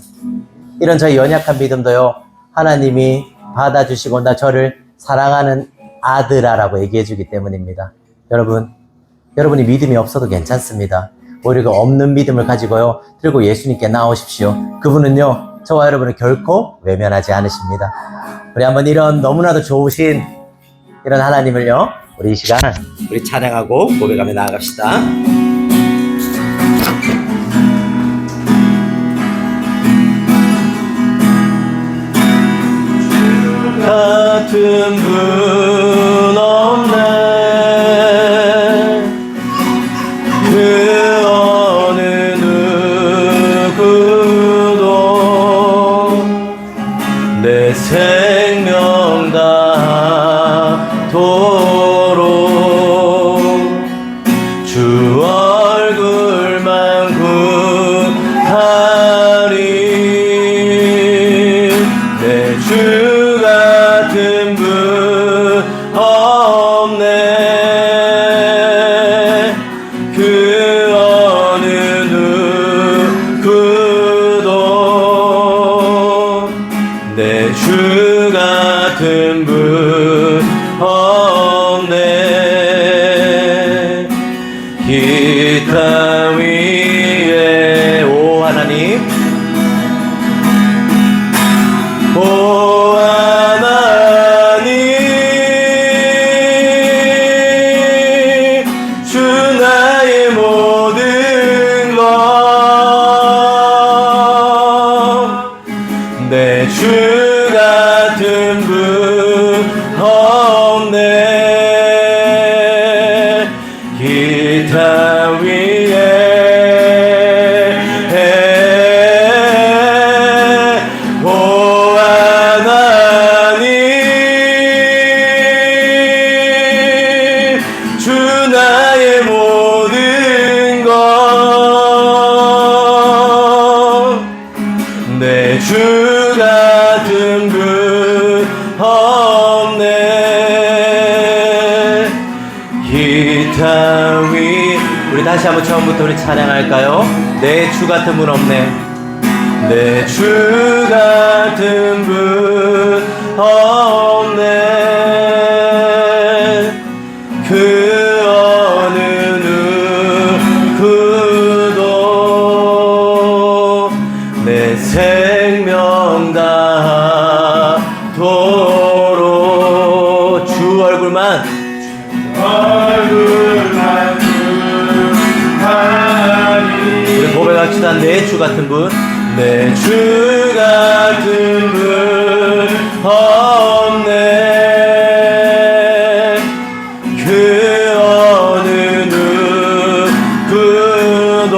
이런 저희 연약한 믿음도요, 하나님이 받아주시고 나 저를 사랑하는 아들아라고 얘기해주기 때문입니다. 여러분이 믿음이 없어도 괜찮습니다. 오히려 그 없는 믿음을 가지고요, 들고 예수님께 나오십시오. 그분은요, 저와 여러분을 결코 외면하지 않으십니다. 우리 한번 이런 너무나도 좋으신 이런 하나님을요, 우리 이 시간 우리 찬양하고 고백하며 나아갑시다. 같은 분 없네. 그 어느 누구도 내 생명 다하도록 주 얼굴만 구하리. 내 주 같은 분 없네. 그 어느 누구도 내 주 같은 분 없네. 기타 위에 오 하나님, 오 하나님, 주 나의 모든 것, 내 주 같은 분 없네. 기타 위에 오 하나님, 주 나의 모든 것, 내 주 같은 분 없네. 기타 위 우리 다시 한번 처음부터 우리 찬양할까요? 내 주 같은 분 없네. 내 주 같은 분 없네. 그 어느 누구도 내 생명 다하도록 주 얼굴만 우리 고백합시다. 내 주 같은 분, 내 주 같은 분 없네. 그 어느 누구도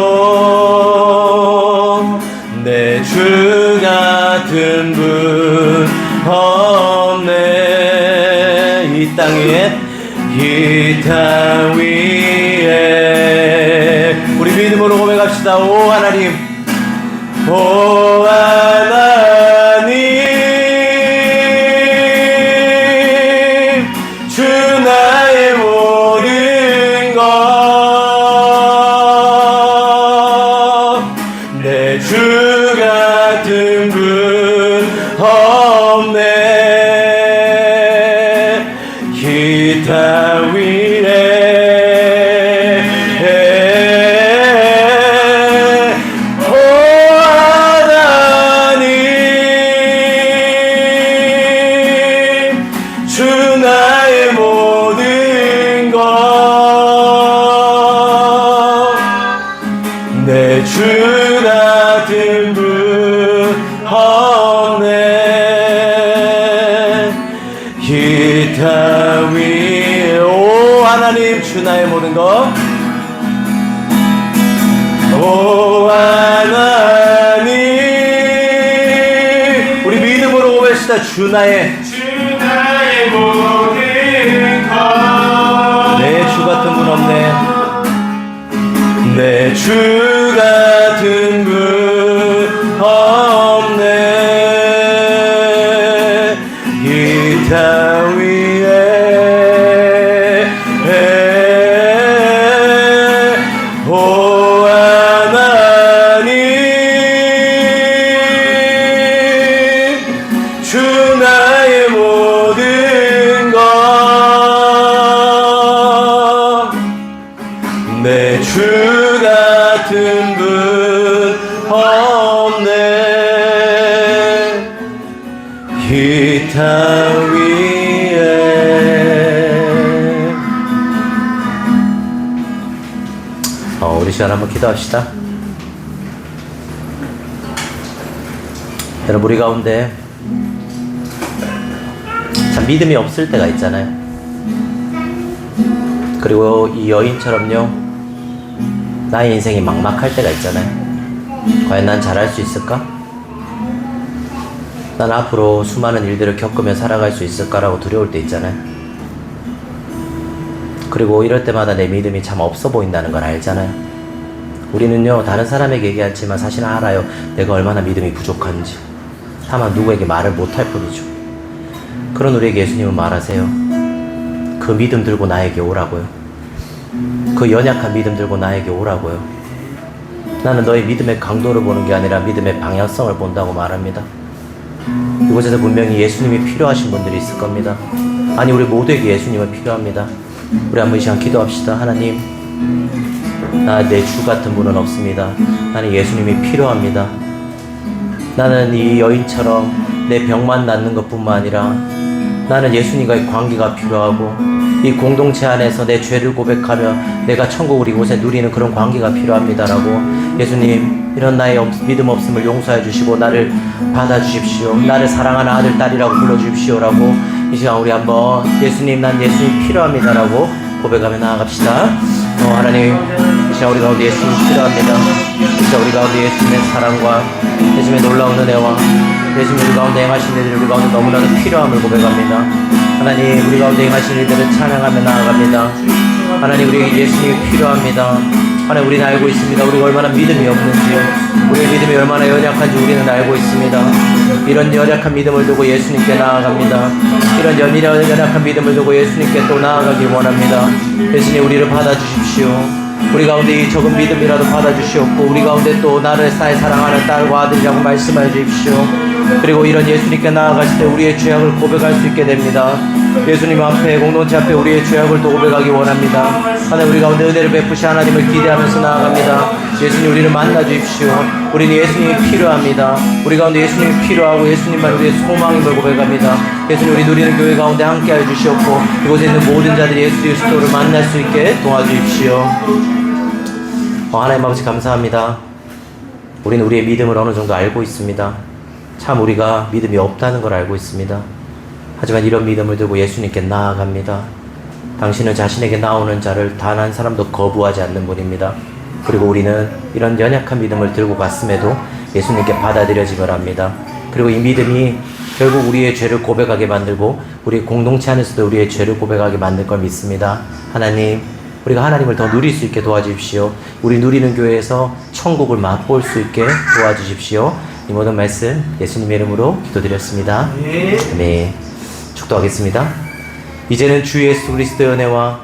내 주 같은 분 없네. 이 땅 위에 기타 위에 우리 믿음으로 고백합시다. 오 하나님, 오 하나님, 주 나의 모든 것, 내 주 같은 분 없네. 내 주 같은 분 없네. 이 땅 위에 오 하나님 주 나의 모든 것 오 하나님 우리 믿음으로 고백시다. 주 나의 모든 것 내 주 같은 분 없네. 내 주 같은 분 없네. 이 땅 위에 오 하나님 주 나의 모든 것 내 주 같은 분 없네. 이 땅 위에 우리 시간 한번 기도합시다. 여러분 우리 가운데 참 믿음이 없을 때가 있잖아요. 그리고 이 여인처럼요 나의 인생이 막막할 때가 있잖아요. 과연 난 잘할 수 있을까? 난 앞으로 수많은 일들을 겪으며 살아갈 수 있을까라고 두려울 때 있잖아요. 그리고 이럴 때마다 내 믿음이 참 없어 보인다는 걸 알잖아요. 우리는요 다른 사람에게 얘기하지만 사실 알아요. 내가 얼마나 믿음이 부족한지. 다만 누구에게 말을 못할 뿐이죠. 그런 우리에게 예수님은 말하세요. 그 믿음 들고 나에게 오라고요. 그 연약한 믿음 들고 나에게 오라고요. 나는 너의 믿음의 강도를 보는 게 아니라 믿음의 방향성을 본다고 말합니다. 이곳에서 분명히 예수님이 필요하신 분들이 있을 겁니다. 아니 우리 모두에게 예수님은 필요합니다. 우리 한번 이 시간 기도합시다. 하나님 내 주 같은 분은 없습니다. 나는 예수님이 필요합니다. 나는 이 여인처럼 내 병만 낫는 것뿐만 아니라 나는 예수님과의 관계가 필요하고 이 공동체 안에서 내 죄를 고백하며 내가 천국을 이곳에 누리는 그런 관계가 필요합니다라고 예수님 이런 나의 믿음 없음을 용서해 주시고 나를 받아주십시오. 나를 사랑하는 아들 딸이라고 불러주십시오라고 이 시간 우리 한번 예수님 난 예수님 필요합니다라고 고백하며 나아갑시다. 하나님 이 시간 우리 가운데 예수님 필요합니다. 이 시간 우리 가운데 예수님의 사랑과 예수님의 놀라운 은혜와 예수님 우리 가운데 행하신 일들이 우리 가운데 너무나도 필요함을 고백합니다. 하나님 우리 가운데 행하신 일들을 찬양하며 나아갑니다. 하나님 우리에게 예수님이 필요합니다. 하나님 우리는 알고 있습니다. 우리가 얼마나 믿음이 없는지요. 우리의 믿음이 얼마나 연약한지 우리는 알고 있습니다. 이런 연약한 믿음을 두고 예수님께 나아갑니다. 이런 연약한 믿음을 두고 예수님께 또 나아가길 원합니다. 예수님 우리를 받아주십시오. 우리 가운데 이 적은 믿음이라도 받아주시옵고 우리 가운데 또 나를 사랑하는 딸과 아들이라고 말씀해 주십시오. 그리고 이런 예수님께 나아가실 때 우리의 죄악을 고백할 수 있게 됩니다. 예수님 앞에 공동체 앞에 우리의 죄악을 또 고백하기 원합니다. 하나님 우리 가운데 은혜를 베푸시 하나님을 기대하면서 나아갑니다. 예수님 우리를 만나 주십시오. 우리는 예수님이 필요합니다. 우리 가운데 예수님이 필요하고 예수님만 우리의 소망임을 고백합니다. 예수님 우리 누리는 교회 가운데 함께하여 주시옵고 이곳에 있는 모든 자들이 예수 그리스도를 만날 수 있게 도와주십시오. 하나님 아버지 감사합니다. 우리는 우리의 믿음을 어느 정도 알고 있습니다. 참 우리가 믿음이 없다는 걸 알고 있습니다. 하지만 이런 믿음을 들고 예수님께 나아갑니다. 당신은 자신에게 나오는 자를 단 한 사람도 거부하지 않는 분입니다. 그리고 우리는 이런 연약한 믿음을 들고 갔음에도 예수님께 받아들여짐을 합니다. 그리고 이 믿음이 결국 우리의 죄를 고백하게 만들고 우리 공동체 안에서도 우리의 죄를 고백하게 만들 걸 믿습니다. 하나님 우리가 하나님을 더 누릴 수 있게 도와주십시오. 우리 누리는 교회에서 천국을 맛볼 수 있게 도와주십시오. 이 모든 말씀 예수님의 이름으로 기도드렸습니다. 아멘. 축도하겠습니다. 이제는 주 예수 그리스도의 은혜와